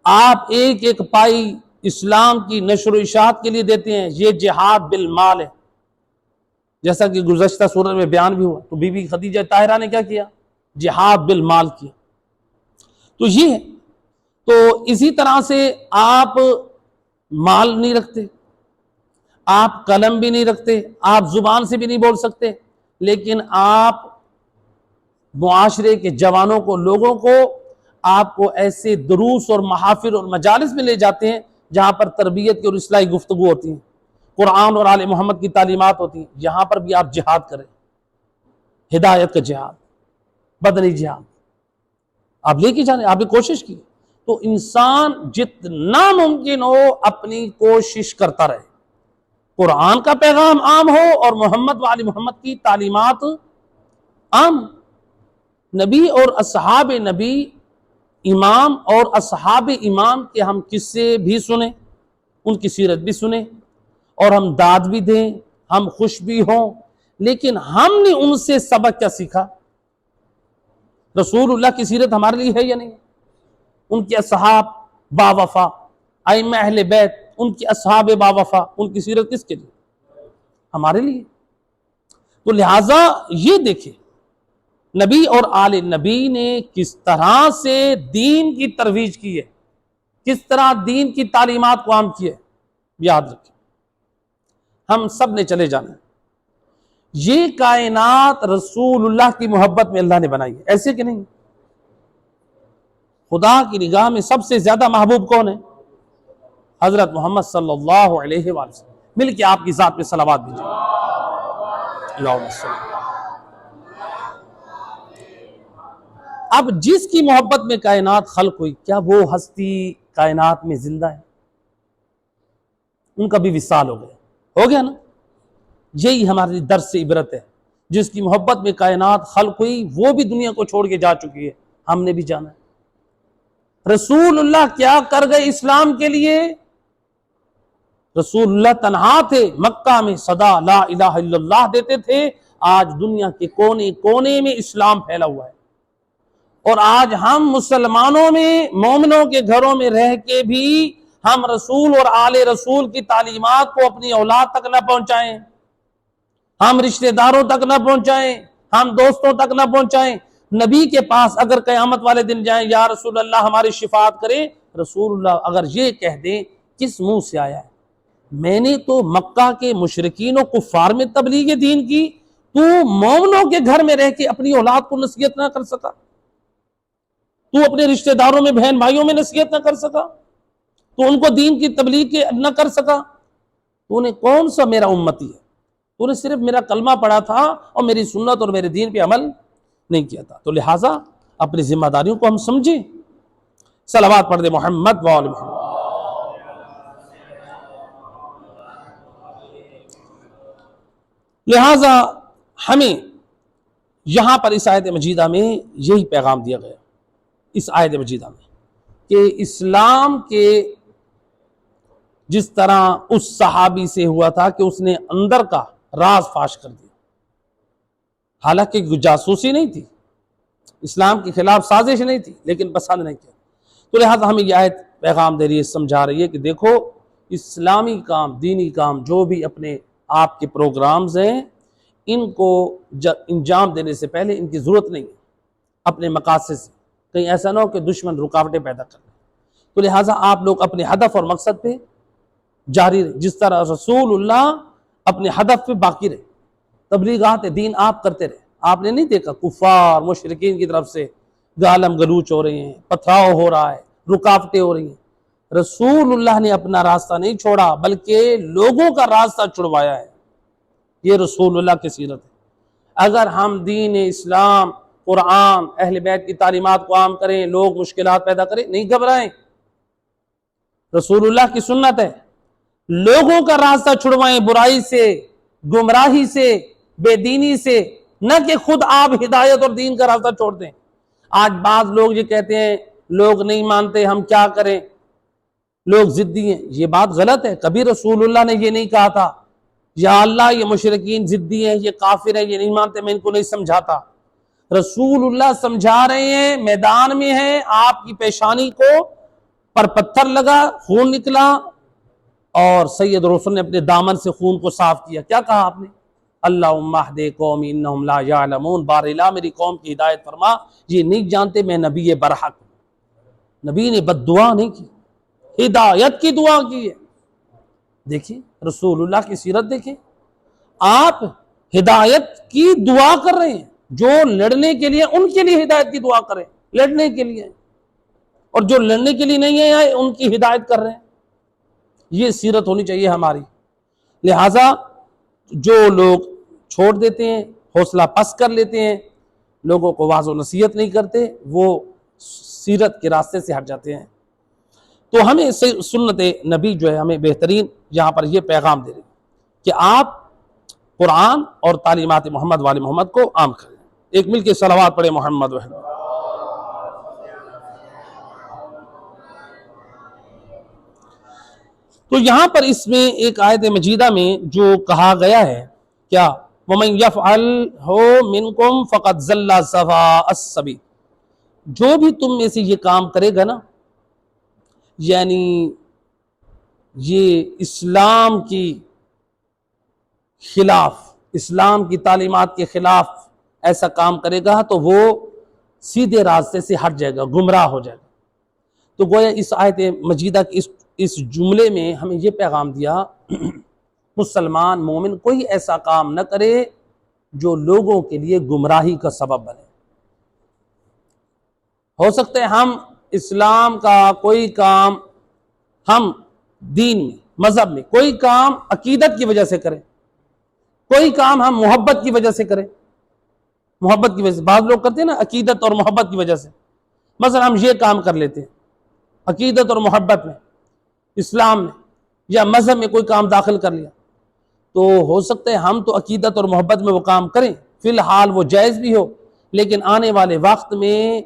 آپ ایک ایک پائی اسلام کی نشر و اشاعت کے لیے دیتے ہیں، یہ جہاد بالمال ہے۔ جیسا کہ گزشتہ سورہ میں بیان بھی ہوا، تو بی بی خدیجہ طاہرہ نے کیا کیا؟ جہاد بالمال کیا۔ تو یہ ہے۔ تو اسی طرح سے آپ مال نہیں رکھتے، آپ قلم بھی نہیں رکھتے، آپ زبان سے بھی نہیں بول سکتے، لیکن آپ معاشرے کے جوانوں کو، لوگوں کو، آپ کو ایسے دروس اور محافل اور مجالس میں لے جاتے ہیں جہاں پر تربیت کی اور اصلاحی گفتگو ہوتی ہیں، قرآن اور آل محمد کی تعلیمات ہوتی ہیں، یہاں پر بھی آپ جہاد کریں، ہدایت کا جہاد، بدنی جہاد آپ لے کے جانے، آپ نے کوشش کی۔ تو انسان جتنا ممکن ہو اپنی کوشش کرتا رہے، قرآن کا پیغام عام ہو اور محمد و آل محمد کی تعلیمات عام، نبی اور اصحاب نبی، امام اور اصحاب امام کے ہم قصے بھی سنیں، ان کی سیرت بھی سنیں، اور ہم داد بھی دیں، ہم خوش بھی ہوں، لیکن ہم نے ان سے سبق کیا سیکھا؟ رسول اللہ کی سیرت ہمارے لیے ہے یا نہیں؟ ان کے اصحاب با وفا، ائمہ اہل بیت، ان کی اصحاب با وفا، ان کی سیرت کس کے لیے؟ ہمارے لیے۔ تو لہٰذا یہ دیکھیں نبی اور آل نبی نے کس طرح سے دین کی ترویج کی ہے، کس طرح دین کی تعلیمات کو عام کی ہے، یاد رکھیں۔ ہم سب نے چلے جانا ہے، یہ کائنات رسول اللہ کی محبت میں اللہ نے بنائی ہے، ایسے کہ نہیں؟ خدا کی نگاہ میں سب سے زیادہ محبوب کون ہے؟ حضرت محمد صلی اللہ علیہ وآلہ وسلم۔ مل کے آپ کی ذات پہ صلوات دیجیے، اللہم صلی اللہ۔ اب جس کی محبت میں کائنات خلق ہوئی، کیا وہ ہستی کائنات میں زندہ ہے؟ ان کا بھی وصال ہو گیا نا؟ یہی ہماری درس سے عبرت ہے، جس کی محبت میں کائنات خلق ہوئی وہ بھی دنیا کو چھوڑ کے جا چکی ہے، ہم نے بھی جانا ہے۔ رسول اللہ کیا کر گئے اسلام کے لیے؟ رسول اللہ تنہا تھے، مکہ میں صدا لا الہ الا اللہ دیتے تھے، آج دنیا کے کونے کونے میں اسلام پھیلا ہوا ہے، اور آج ہم مسلمانوں میں، مومنوں کے گھروں میں رہ کے بھی ہم رسول اور آل رسول کی تعلیمات کو اپنی اولاد تک نہ پہنچائیں، ہم رشتہ داروں تک نہ پہنچائیں، ہم دوستوں تک نہ پہنچائیں۔ نبی کے پاس اگر قیامت والے دن جائیں، یا رسول اللہ ہماری شفاعت کریں، رسول اللہ اگر یہ کہہ دیں کس منہ سے آیا ہے؟ میں نے تو مکہ کے مشرکین و کفار میں تبلیغ دین کی، تو مومنوں کے گھر میں رہ کے اپنی اولاد کو نصیحت نہ کر سکا، تو اپنے رشتہ داروں میں بہن بھائیوں میں نصیحت نہ کر سکا، تو ان کو دین کی تبلیغ نہ کر سکا، تو نے کون سا میرا امتی ہے؟ تو نے صرف میرا کلمہ پڑھا تھا اور میری سنت اور میرے دین پہ عمل نہیں کیا تھا۔ تو لہٰذا اپنی ذمہ داریوں کو ہم سمجھیں۔ صلوات پڑھ دے محمد و آل محمد۔ لہٰذا ہمیں یہاں پر اس آیت مجیدہ میں یہی پیغام دیا گیا، اس آیت مجیدہ میں، کہ اسلام کے جس طرح اس صحابی سے ہوا تھا کہ اس نے اندر کا راز فاش کر دیا، حالانکہ جاسوسی نہیں تھی، اسلام کے خلاف سازش نہیں تھی، لیکن پسند نہیں کیا۔ تو لہٰذا ہمیں یہ آیت پیغام دے رہی ہے، سمجھا رہی ہے کہ دیکھو اسلامی کام، دینی کام، جو بھی اپنے آپ کے پروگرامز ہیں، ان کو انجام دینے سے پہلے ان کی ضرورت نہیں ہے اپنے مقاصد سے، کہیں ایسا نہ ہو کہ دشمن رکاوٹیں پیدا کر لیں۔ تو لہٰذا آپ لوگ اپنے ہدف اور مقصد پہ جاری رہے، جس طرح رسول اللہ اپنے ہدف پہ باقی رہے، تبلیغات دین آپ کرتے رہے۔ آپ نے نہیں دیکھا کفار مشرکین کی طرف سے گالم گلوچ ہو رہے ہیں، پتھراؤ ہو رہا ہے، رکاوٹیں ہو رہی ہیں، رسول اللہ نے اپنا راستہ نہیں چھوڑا بلکہ لوگوں کا راستہ چھڑوایا ہے۔ یہ رسول اللہ کی سیرت ہے۔ اگر ہم دین اسلام، قرآن، اہل بیت کی تعلیمات کو عام کریں، لوگ مشکلات پیدا کریں، نہیں گھبرائیں، رسول اللہ کی سنت ہے، لوگوں کا راستہ چھڑوائیں برائی سے، گمراہی سے، بے دینی سے، نہ کہ خود آپ ہدایت اور دین کا راستہ چھوڑ دیں۔ آج بعض لوگ یہ کہتے ہیں لوگ نہیں مانتے، ہم کیا کریں، لوگ ضدی ہیں۔ یہ بات غلط ہے، کبھی رسول اللہ نے یہ نہیں کہا تھا یا اللہ یہ مشرکین ضدی ہیں، یہ کافر ہیں، یہ نہیں مانتے، میں ان کو نہیں سمجھاتا۔ رسول اللہ سمجھا رہے ہیں، میدان میں ہیں، آپ کی پیشانی کو پر پتھر لگا، خون نکلا، اور سید رسول نے اپنے دامن سے خون کو صاف کیا۔ کیا کہا آپ نے؟ اللہم اہد قومی انہم لا یعلمون، بار الہ میری قوم کی ہدایت فرما، یہ نہیں جانتے میں نبی برحق ہوں۔ نبی نے بد دعا نہیں کی، ہدایت کی دعا کی ہے۔ دیکھیں رسول اللہ کی سیرت، دیکھیں آپ ہدایت کی دعا کر رہے ہیں، جو لڑنے کے لیے ان کے لیے ہدایت کی دعا کریں، لڑنے کے لیے، اور جو لڑنے کے لیے نہیں ہے ان کی ہدایت کر رہے ہیں۔ یہ سیرت ہونی چاہیے ہماری۔ لہٰذا جو لوگ چھوڑ دیتے ہیں، حوصلہ پست کر لیتے ہیں، لوگوں کو واعظ و نصیحت نہیں کرتے، وہ سیرت کے راستے سے ہٹ جاتے ہیں۔ تو ہمیں سنت نبی جو ہے ہمیں بہترین یہاں پر یہ پیغام دے رہی کہ آپ قرآن اور تعلیمات محمد والے محمد کو عام کریں۔ ایک مل کے صلوات پڑھے محمد وحمد۔ تو یہاں پر اس میں ایک آیت مجیدہ میں جو کہا گیا ہے کیا وَمَن يَفْعَلْهُ مِنْكُمْ فَقَدْ ضَلَّ سَوَاءَ السَّبِيلِ، جو بھی تم میں سے یہ کام کرے گا نا، یعنی یہ اسلام کی خلاف، اسلام کی تعلیمات کے خلاف ایسا کام کرے گا تو وہ سیدھے راستے سے ہٹ جائے گا، گمراہ ہو جائے گا۔ تو گویا اس آیت مجیدہ کی اس جملے میں ہمیں یہ پیغام دیا مسلمان مومن کوئی ایسا کام نہ کرے جو لوگوں کے لیے گمراہی کا سبب بنے۔ ہو سکتا ہے ہم اسلام کا کوئی کام، ہم دین میں، مذہب میں کوئی کام عقیدت کی وجہ سے کریں، کوئی کام ہم محبت کی وجہ سے کریں، محبت کی وجہ سے۔ بعض لوگ کرتے ہیں نا عقیدت اور محبت کی وجہ سے، مثلا ہم یہ کام کر لیتے ہیں عقیدت اور محبت میں، اسلام میں یا مذہب میں کوئی کام داخل کر لیا، تو ہو سکتا ہے ہم تو عقیدت اور محبت میں وہ کام کریں، فی الحال وہ جائز بھی ہو، لیکن آنے والے وقت میں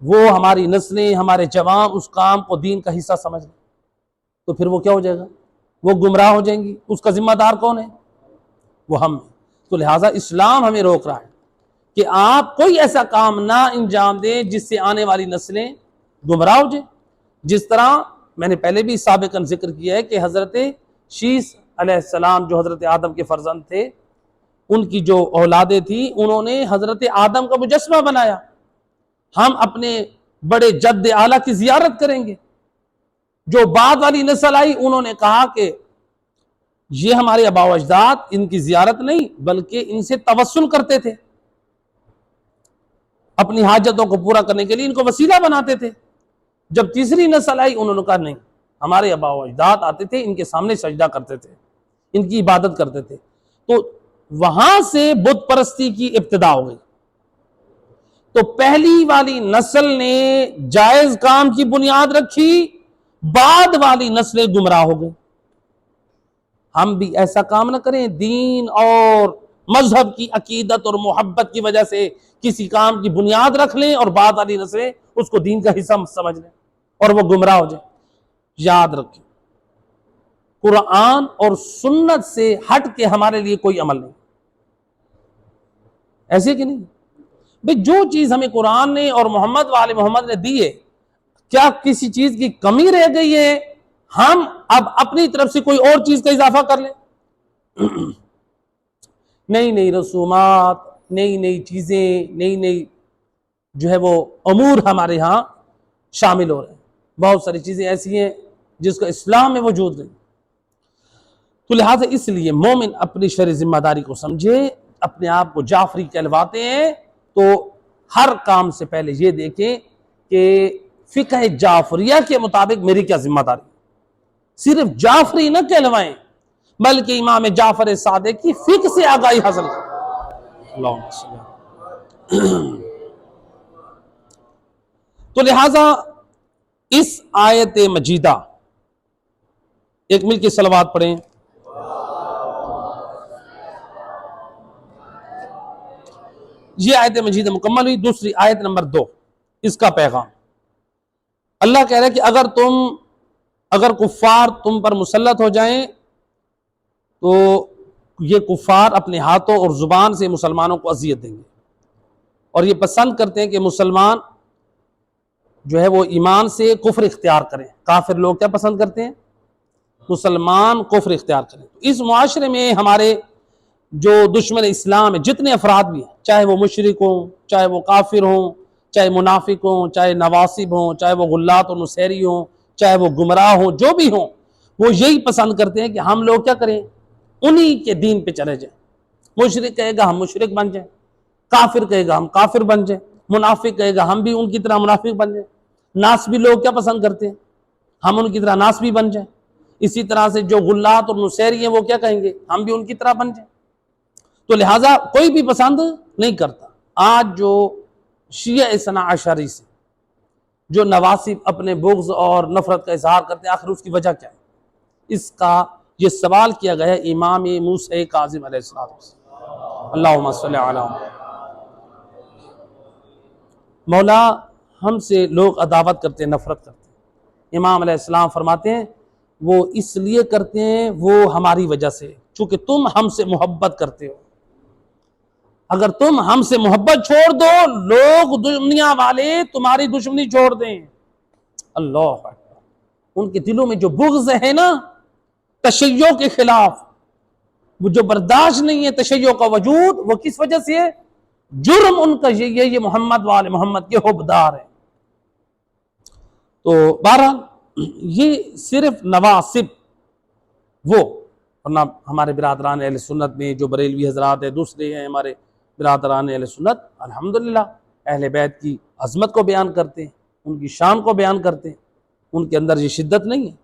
وہ ہماری نسلیں، ہمارے جوان اس کام کو دین کا حصہ سمجھ لیں، تو پھر وہ کیا ہو جائے گا؟ وہ گمراہ ہو جائیں گی۔ اس کا ذمہ دار کون ہے؟ وہ ہم ہیں۔ تو لہٰذا اسلام ہمیں روک رہا ہے کہ آپ کوئی ایسا کام نہ انجام دیں جس سے آنے والی نسلیں گمراہ ہو جائیں۔ جس طرح میں نے پہلے بھی سابقاً ذکر کیا ہے کہ حضرت شیث علیہ السلام جو حضرت آدم کے فرزند تھے، ان کی جو اولادیں تھیں، انہوں نے حضرت آدم کا مجسمہ بنایا، ہم اپنے بڑے جد اعلیٰ کی زیارت کریں گے۔ جو بعد والی نسل آئی انہوں نے کہا کہ یہ ہمارے آباء و اجداد ان کی زیارت نہیں بلکہ ان سے توسل کرتے تھے، اپنی حاجتوں کو پورا کرنے کے لیے ان کو وسیلہ بناتے تھے۔ جب تیسری نسل آئی انہوں نے کہا نہیں، ہمارے آباء و اجداد آتے تھے، ان کے سامنے سجدہ کرتے تھے، ان کی عبادت کرتے تھے۔ تو وہاں سے بت پرستی کی ابتدا ہو گئی۔ تو پہلی والی نسل نے جائز کام کی بنیاد رکھی، بعد والی نسلیں گمراہ ہو گئی۔ ہم بھی ایسا کام نہ کریں دین اور مذہب کی عقیدت اور محبت کی وجہ سے کسی کام کی بنیاد رکھ لیں اور بعد والی نسلیں اس کو دین کا حصہ سمجھ لیں اور وہ گمراہ ہو جائیں۔ یاد رکھیں قرآن اور سنت سے ہٹ کے ہمارے لیے کوئی عمل نہیں، ایسے کہ نہیں بھئی جو چیز ہمیں قرآن نے اور محمد والے محمد نے دی ہے، کیا کسی چیز کی کمی رہ گئی ہے ہم اب اپنی طرف سے کوئی اور چیز کا اضافہ کر لیں؟ نئی نئی رسومات، نئی نئی چیزیں، نئی نئی جو ہے وہ امور ہمارے ہاں شامل ہو رہے ہیں۔ بہت ساری چیزیں ایسی ہیں جس کا اسلام میں وجود نہیں۔ تو لہٰذا اس لیے مومن اپنی شرعی ذمہ داری کو سمجھے، اپنے آپ کو جعفری کہلواتے ہیں تو ہر کام سے پہلے یہ دیکھیں کہ فقہ جعفریہ کے مطابق میری کیا ذمہ داری، صرف جعفری نہ کہلوائیں بلکہ امام جعفر صادق کی فقہ سے آگاہی حاصل کریں۔ اللہم صلی اللہ۔ تو لہٰذا اس آیت مجیدہ، ایک مل کے صلوات پڑھیں۔ یہ آیت مجیدہ مکمل ہوئی۔ دوسری آیت نمبر 2، اس کا پیغام اللہ کہہ رہا ہے کہ اگر کفار تم پر مسلط ہو جائیں تو یہ کفار اپنے ہاتھوں اور زبان سے مسلمانوں کو اذیت دیں گے، اور یہ پسند کرتے ہیں کہ مسلمان جو ہے وہ ایمان سے کفر اختیار کریں۔ کافر لوگ کیا پسند کرتے ہیں؟ مسلمان کفر اختیار کریں۔ اس معاشرے میں ہمارے جو دشمن اسلام ہے، جتنے افراد بھی ہیں، چاہے وہ مشرک ہوں، چاہے وہ کافر ہوں، چاہے منافق ہوں، چاہے نواصب ہوں، چاہے وہ غلات و نصیری ہوں، چاہے وہ گمراہ ہوں، جو بھی ہوں، وہ یہی پسند کرتے ہیں کہ ہم لوگ کیا کریں؟ انہی کے دین پہ چلے جائیں۔ مشرک کہے گا ہم مشرک بن جائیں، کافر کہے گا ہم کافر بن جائیں، منافق کہے گا ہم بھی ان کی طرح منافق بن جائیں۔ ناسبی لوگ کیا پسند کرتے ہیں؟ ہم ان کی طرح ناسبی بن جائیں۔ اسی طرح سے جو غلات اور نصیری ہیں وہ کیا کہیں گے؟ ہم بھی ان کی طرح بن جائیں۔ تو لہٰذا کوئی بھی پسند نہیں کرتا۔ آج جو شیعہ اثنا عشری سے جو نواسب اپنے بغض اور نفرت کا اظہار کرتے ہیں، آخر اس کی وجہ کیا ہے؟ اس کا یہ سوال کیا گیا ہے امام موسیٰ کاظم علیہ السلام۔ اللہم صلی علی محمد۔ مولا ہم سے لوگ عداوت کرتے ہیں، نفرت کرتے ہیں، امام علیہ السلام فرماتے ہیں وہ اس لیے کرتے ہیں، وہ ہماری وجہ سے، چونکہ تم ہم سے محبت کرتے ہو۔ اگر تم ہم سے محبت چھوڑ دو، لوگ دنیا والے تمہاری دشمنی چھوڑ دیں۔ اللہ اکبر، ان کے دلوں میں جو بغض ہے نا تشیع کے خلاف، وہ جو برداشت نہیں ہے تشیع کا وجود، وہ کس وجہ سے ہے؟ جرم ان کا یہ محمد والے محمد کے حبدار ہیں۔ تو بہرحال یہ صرف نواسب، وہ ورنہ ہمارے برادران اہل سنت میں جو بریلوی حضرات ہیں، دوسرے ہیں ہمارے برادران اہل سنت، الحمدللہ اہل بیت کی عظمت کو بیان کرتے ہیں، ان کی شان کو بیان کرتے ہیں، ان کے اندر یہ شدت نہیں ہے،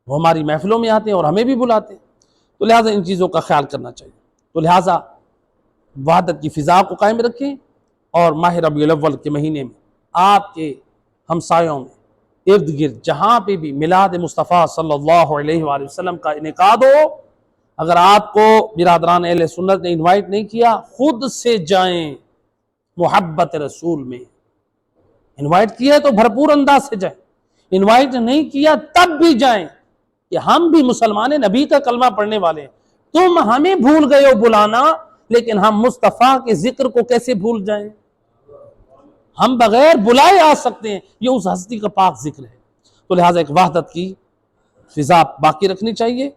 وہ ہماری محفلوں میں آتے ہیں اور ہمیں بھی بلاتے ہیں۔ تو لہٰذا ان چیزوں کا خیال کرنا چاہیے۔ تو لہٰذا وحدت کی فضا کو قائم رکھیں، اور ماہ ربیع الاول کے مہینے میں آپ کے ہمسایوں میں ارد گرد جہاں پہ بھی میلاد مصطفیٰ صلی اللہ علیہ وآلہ وسلم کا انعقاد ہو، اگر آپ کو برادران اہل سنت نے انوائٹ نہیں کیا، خود سے جائیں، محبت رسول میں انوائٹ کیا ہے تو بھرپور انداز سے جائیں، انوائٹ نہیں کیا تب بھی جائیں، کہ ہم بھی مسلمان نبی کا کلمہ پڑھنے والے ہیں۔ تم ہمیں بھول گئے ہو بلانا، لیکن ہم مصطفیٰ کے ذکر کو کیسے بھول جائیں؟ ہم بغیر بلائے آ سکتے ہیں، یہ اس ہستی کا پاک ذکر ہے۔ تو لہٰذا ایک وحدت کی فضا باقی رکھنی چاہیے۔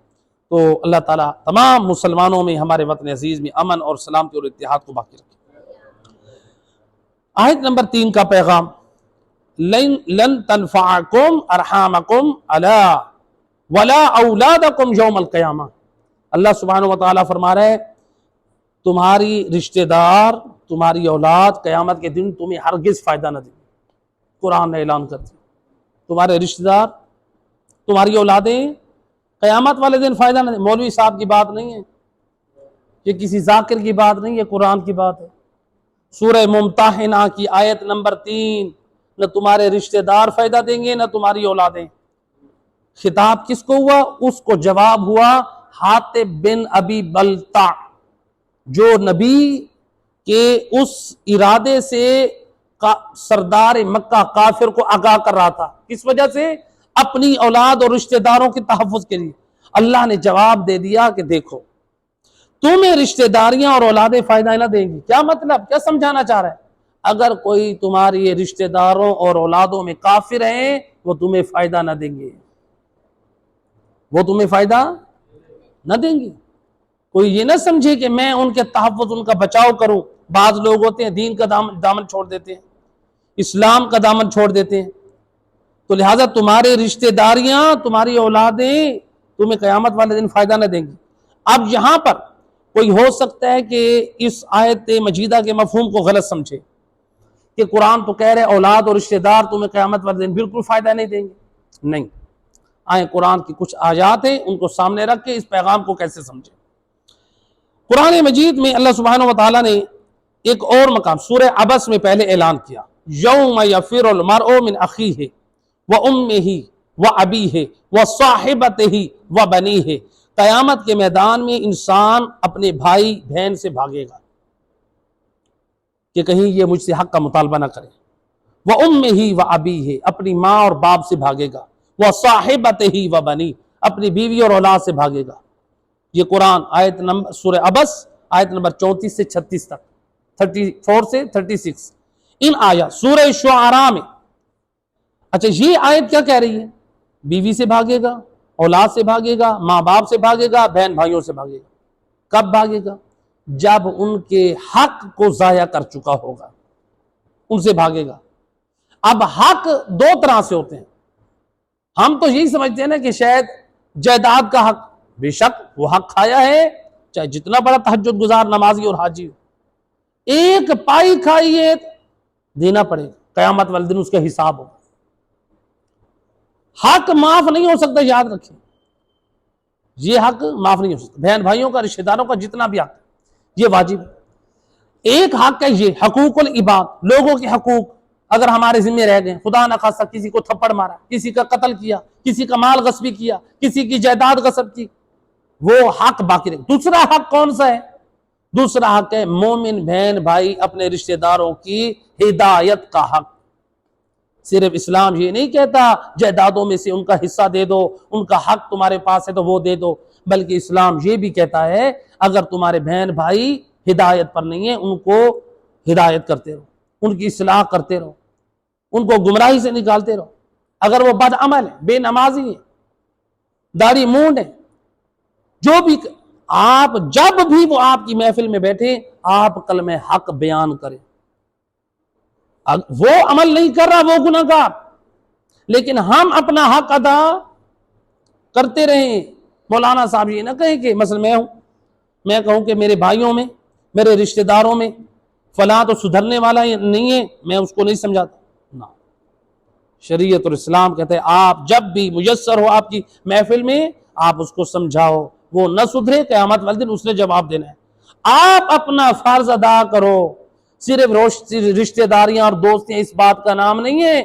تو اللہ تعالیٰ تمام مسلمانوں میں، ہمارے وطن عزیز میں امن اور سلامتی اور اتحاد کو باقی رکھے۔ آیت نمبر 3 کا پیغام، لن تنفعکم ارحامکم علی ولا اولادکم یوم القیامہ۔ اللہ سبحانہ وتعالیٰ فرما رہے ہیں تمہاری رشتہ دار، تمہاری اولاد قیامت کے دن تمہیں ہرگز فائدہ نہ دیں گے۔ قرآن نے اعلان کر دیا تمہارے رشتہ دار، تمہاری اولادیں قیامت والے دن فائدہ نہ دیں۔ مولوی صاحب کی بات نہیں ہے، یہ کسی ذاکر کی بات نہیں ہے، قرآن کی بات ہے۔ سورہ ممتحنہ کی آیت نمبر 3، نہ تمہارے رشتہ دار فائدہ دیں گے، نہ تمہاری اولادیں۔ خطاب کس کو ہوا؟ اس کو جواب ہوا حاطب بن ابی بلتع، جو نبی کے اس ارادے سے سردار مکہ کافر کو آگاہ کر رہا تھا۔ کس وجہ سے؟ اپنی اولاد اور رشتہ داروں کے تحفظ کے لیے۔ اللہ نے جواب دے دیا کہ دیکھو تمہیں رشتہ داریاں اور اولادیں فائدہ نہ دیں گی۔ کیا مطلب؟ کیا سمجھانا چاہ رہا ہے؟ اگر کوئی تمہاری رشتہ داروں اور اولادوں میں کافر ہیں، وہ تمہیں فائدہ نہ دیں گے، وہ تمہیں فائدہ نہ دیں گے۔ کوئی یہ نہ سمجھے کہ میں ان کے تحفظ، ان کا بچاؤ کروں۔ بعض لوگ ہوتے ہیں دین کا دامن چھوڑ دیتے ہیں، اسلام کا دامن چھوڑ دیتے ہیں۔ تو لہٰذا تمہارے رشتہ داریاں، تمہاری اولادیں تمہیں قیامت والے دن فائدہ نہ دیں گی۔ اب یہاں پر کوئی ہو سکتا ہے کہ اس آیت مجیدہ کے مفہوم کو غلط سمجھے کہ قرآن تو کہہ رہے اولاد اور رشتہ دار تمہیں قیامت والے دن بالکل فائدہ نہیں دیں گے۔ نہیں، آئیں قرآن کی کچھ آیات ہیں، ان کو سامنے رکھ کے اس پیغام کو کیسے سمجھیں۔ قرآن مجید میں اللہ سبحانہ وتعالیٰ نے ایک اور مقام سورہ عبس میں پہلے اعلان کیا، یوم یفر المرء من اخیہ وامہ وابیہ وصاحبتہ وبنیہ۔ قیامت کے میدان میں انسان اپنے بھائی بہن سے بھاگے گا کہ کہیں یہ مجھ سے حق کا مطالبہ نہ کرے، وامہ وابیہ، اپنی ماں اور باپ سے بھاگے گا، وصاحبتہ وبنیہ، اپنی بیوی اور اولاد سے بھاگے گا۔ یہ قرآن آیت نمبر سورہ عبس آیت نمبر 34 سے 36 تک، 34 سے 36 ان آیات سورہ شعراء میں۔ اچھا یہ آیت کیا کہہ رہی ہے؟ بیوی سے بھاگے گا، اولاد سے بھاگے گا، ماں باپ سے بھاگے گا، بہن بھائیوں سے بھاگے گا۔ کب بھاگے گا؟ جب ان کے حق کو ضائع کر چکا ہوگا، ان سے بھاگے گا۔ اب حق دو طرح سے ہوتے ہیں۔ ہم تو یہی سمجھتے ہیں نا کہ شاید جائیداد کا حق، بے شک وہ حق کھایا ہے، چاہے جتنا بڑا تہجد گزار نمازی اور حاجی ہو، ایک پائی کھائی ہے دینا پڑے گا، قیامت والے دن اس کا حساب ہوگا۔ حق معاف نہیں ہو سکتا، یاد رکھیں، یہ حق معاف نہیں ہو سکتا۔ بہن بھائیوں کا، رشتہ داروں کا جتنا بھی حق ہے یہ واجب ہے۔ ایک حق ہے یہ حقوق العباد، لوگوں کے حقوق، اگر ہمارے ذمہ رہ گئے، خدا نہ خواستہ کسی کو تھپڑ مارا، کسی کا قتل کیا، کسی کا مال غصبی کیا، کسی کی جائیداد غصب کی، وہ حق باقی رہے۔ دوسرا حق کون سا ہے؟ دوسرا حق ہے مومن بہن بھائی اپنے رشتہ داروں کی ہدایت کا حق۔ صرف اسلام یہ نہیں کہتا جائیدادوں میں سے ان کا حصہ دے دو، ان کا حق تمہارے پاس ہے تو وہ دے دو، بلکہ اسلام یہ بھی کہتا ہے اگر تمہارے بہن بھائی ہدایت پر نہیں ہیں ان کو ہدایت کرتے رہو، ان کی اصلاح کرتے رہو، ان کو گمراہی سے نکالتے رہو۔ اگر وہ بد عمل ہے، بے نمازی ہے، داڑھی مونڈ ہے، جو بھی، آپ جب بھی وہ آپ کی محفل میں بیٹھے آپ کلمہ حق بیان کریں۔ وہ عمل نہیں کر رہا، وہ گناہ گار، لیکن ہم اپنا حق ادا کرتے رہیں۔ مولانا صاحب یہ نہ کہیں کہ مثلا میں کہوں کہ میرے بھائیوں میں، میرے رشتہ داروں میں فلاں تو سدھرنے والا نہیں ہے، میں اس کو نہیں سمجھاتا۔ نہ، شریعت اور اسلام کہتے ہیں آپ جب بھی میسر ہو آپ کی محفل میں آپ اس کو سمجھاؤ، وہ نہ سدھرے قیامت والے دن اس نے جواب دینا ہے۔ آپ اپنا فرض ادا کرو۔ صرف رشتہ داریاں اور دوستیاں اس بات کا نام نہیں ہے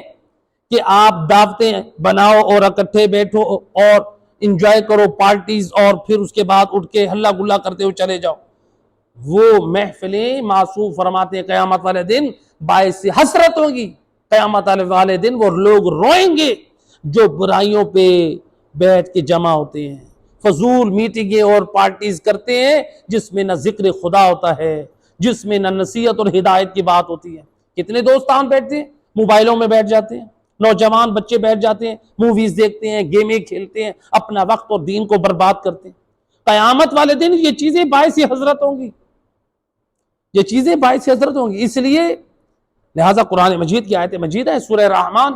کہ آپ دعوتیں بناؤ اور اکٹھے بیٹھو اور انجوائے کرو پارٹیز، اور پھر اس کے بعد اٹھ کے ہلا گلا کرتے ہوئے چلے جاؤ۔ وہ محفلیں معصوم فرماتے ہیں قیامت والے دن باعث حسرت ہوگی۔ قیامت والے دن وہ لوگ روئیں گے جو برائیوں پہ بیٹھ کے جمع ہوتے ہیں، فضول میٹنگیں اور پارٹیز کرتے ہیں جس میں نہ ذکر خدا ہوتا ہے، جس میں نہ نصیحت اور ہدایت کی بات ہوتی ہے۔ کتنے دوستان بیٹھتے ہیں، موبائلوں میں بیٹھ جاتے ہیں، نوجوان بچے بیٹھ جاتے ہیں، موویز دیکھتے ہیں، گیمیں کھیلتے ہیں، اپنا وقت اور دین کو برباد کرتے ہیں۔ قیامت والے دن یہ چیزیں باعث حسرت ہوں گی، یہ چیزیں باعث حسرت ہوں گی۔ اس لیے لہذا قرآن مجید کی آیت مجید ہے سورہ رحمان،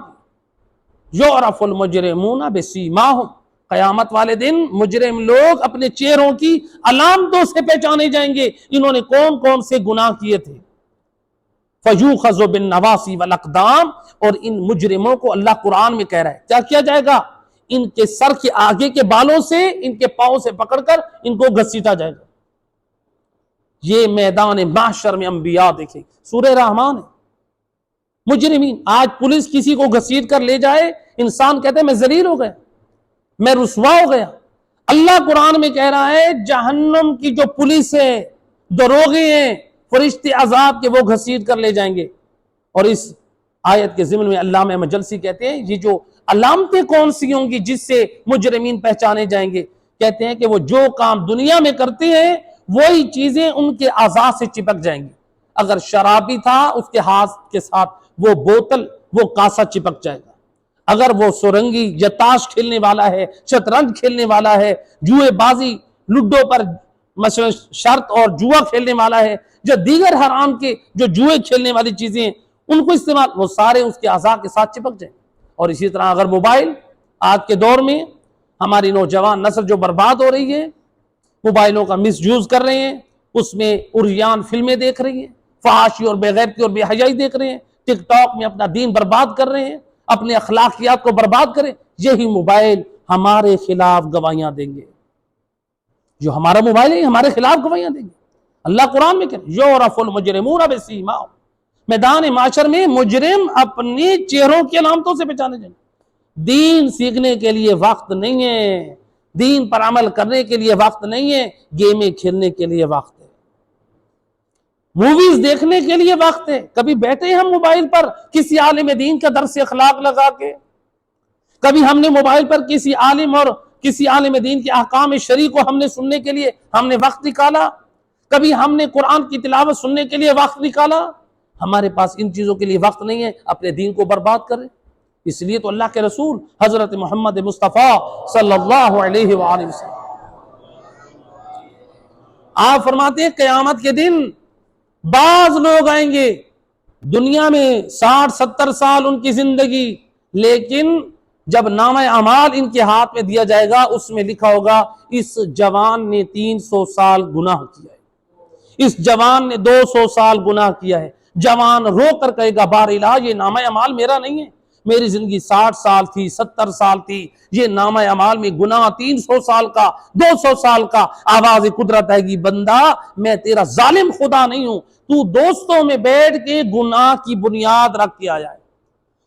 یعرف المجرمون بسیماہم، قیامت والے دن مجرم لوگ اپنے چہروں کی علامتوں سے پہچانے جائیں گے، انہوں نے کون کون سے گناہ کیے تھے۔ فَيُوخَذُ بِالنَّوَاصِي وَالْأَقْدَامِ، اور ان مجرموں کو اللہ قرآن میں کہہ رہا ہے کیا کیا جائے گا؟ ان کے سر کے آگے کے بالوں سے، ان کے پاؤں سے پکڑ کر ان کو گھسیٹا جائے گا۔ یہ میدان محشر میں انبیاء دیکھیں، سورہ رحمان ہے۔ مجرمین، آج پولیس کسی کو گھسیٹ کر لے جائے، انسان کہتے ہیں میں ذلیل ہو گیا، میں رسوا ہو گیا۔ اللہ قرآن میں کہہ رہا ہے جہنم کی جو پولیس ہے، دروغے ہیں، فرشتے عذاب کے، وہ گھسیٹ کر لے جائیں گے۔ اور اس آیت کے ضمن میں علامہ مجلسی کہتے ہیں یہ جو علامتیں کون سی ہوں گی جس سے مجرمین پہچانے جائیں گے، کہتے ہیں کہ وہ جو کام دنیا میں کرتے ہیں وہی چیزیں ان کے اعضاء سے چپک جائیں گی۔ اگر شرابی تھا اس کے ہاتھ کے ساتھ وہ بوتل، وہ کاسا چپک جائے گا۔ اگر وہ سرنگی یا تاش کھیلنے والا ہے، شطرنج کھیلنے والا ہے، جوئے بازی، لڈو پر مثلا شرط اور جوا کھیلنے والا ہے، جو دیگر حرام کے جو جوئے کھیلنے والی چیزیں ہیں ان کو استعمال، وہ سارے اس کے اعضاء کے ساتھ چپک جائیں۔ اور اسی طرح اگر موبائل، آج کے دور میں ہماری نوجوان نسل جو برباد ہو رہی ہے، موبائلوں کا مس یوز کر رہے ہیں، اس میں عریان فلمیں دیکھ رہی ہیں، فحاشی اور بے غیرتی اور بے حیائی دیکھ رہے ہیں، ٹک ٹاک میں اپنا دین برباد کر رہے ہیں، اپنے اخلاقیات کو برباد کریں، یہی موبائل ہمارے خلاف گواہیاں دیں گے۔ جو ہمارا موبائل ہے ہمارے خلاف گواہیاں دیں گے۔ اللہ قرآن میں کہتے ہیں یعرف المجرمون بسیماہم، میدان معاشر میں مجرم اپنے چہروں کی علامتوں سے پہچانے جائیں گے۔ دین سیکھنے کے لیے وقت نہیں ہے، دین پر عمل کرنے کے لیے وقت نہیں ہے، گیمیں کھیلنے کے لیے وقت ہے، موویز دیکھنے کے لیے وقت ہے۔ کبھی بیٹھے ہم موبائل پر کسی عالم دین کا درس اخلاق لگا کے، کبھی ہم نے موبائل پر کسی عالم اور کسی عالم دین کے احکام شرعی کو ہم نے سننے کے لیے ہم نے وقت نکالا، کبھی ہم نے قرآن کی تلاوت سننے کے لیے وقت نکالا؟ ہمارے پاس ان چیزوں کے لیے وقت نہیں ہے، اپنے دین کو برباد کریں۔ اس لیے تو اللہ کے رسول حضرت محمد مصطفیٰ صلی اللہ علیہ وآلہ وسلم آپ فرماتے ہیں قیامت کے دن بعض لوگ آئیں گے دنیا میں 60-70 سال ان کی زندگی، لیکن جب نامہ اعمال ان کے ہاتھ میں دیا جائے گا اس میں لکھا ہوگا اس جوان نے 300 سال گناہ کیا ہے، اس جوان نے 200 سال گناہ کیا ہے۔ جوان رو کر کہے گا بار الہ یہ نامہ اعمال میرا نہیں ہے، میری زندگی 60 سال تھی، 70 سال تھی، یہ نامہ اعمال میں گناہ 300 سال کا، 200 سال کا۔ آواز قدرت ہے کہ بندہ میں تیرا ظالم خدا نہیں ہوں، تو دوستوں میں بیٹھ کے گناہ کی بنیاد رکھ کے آیا ہے،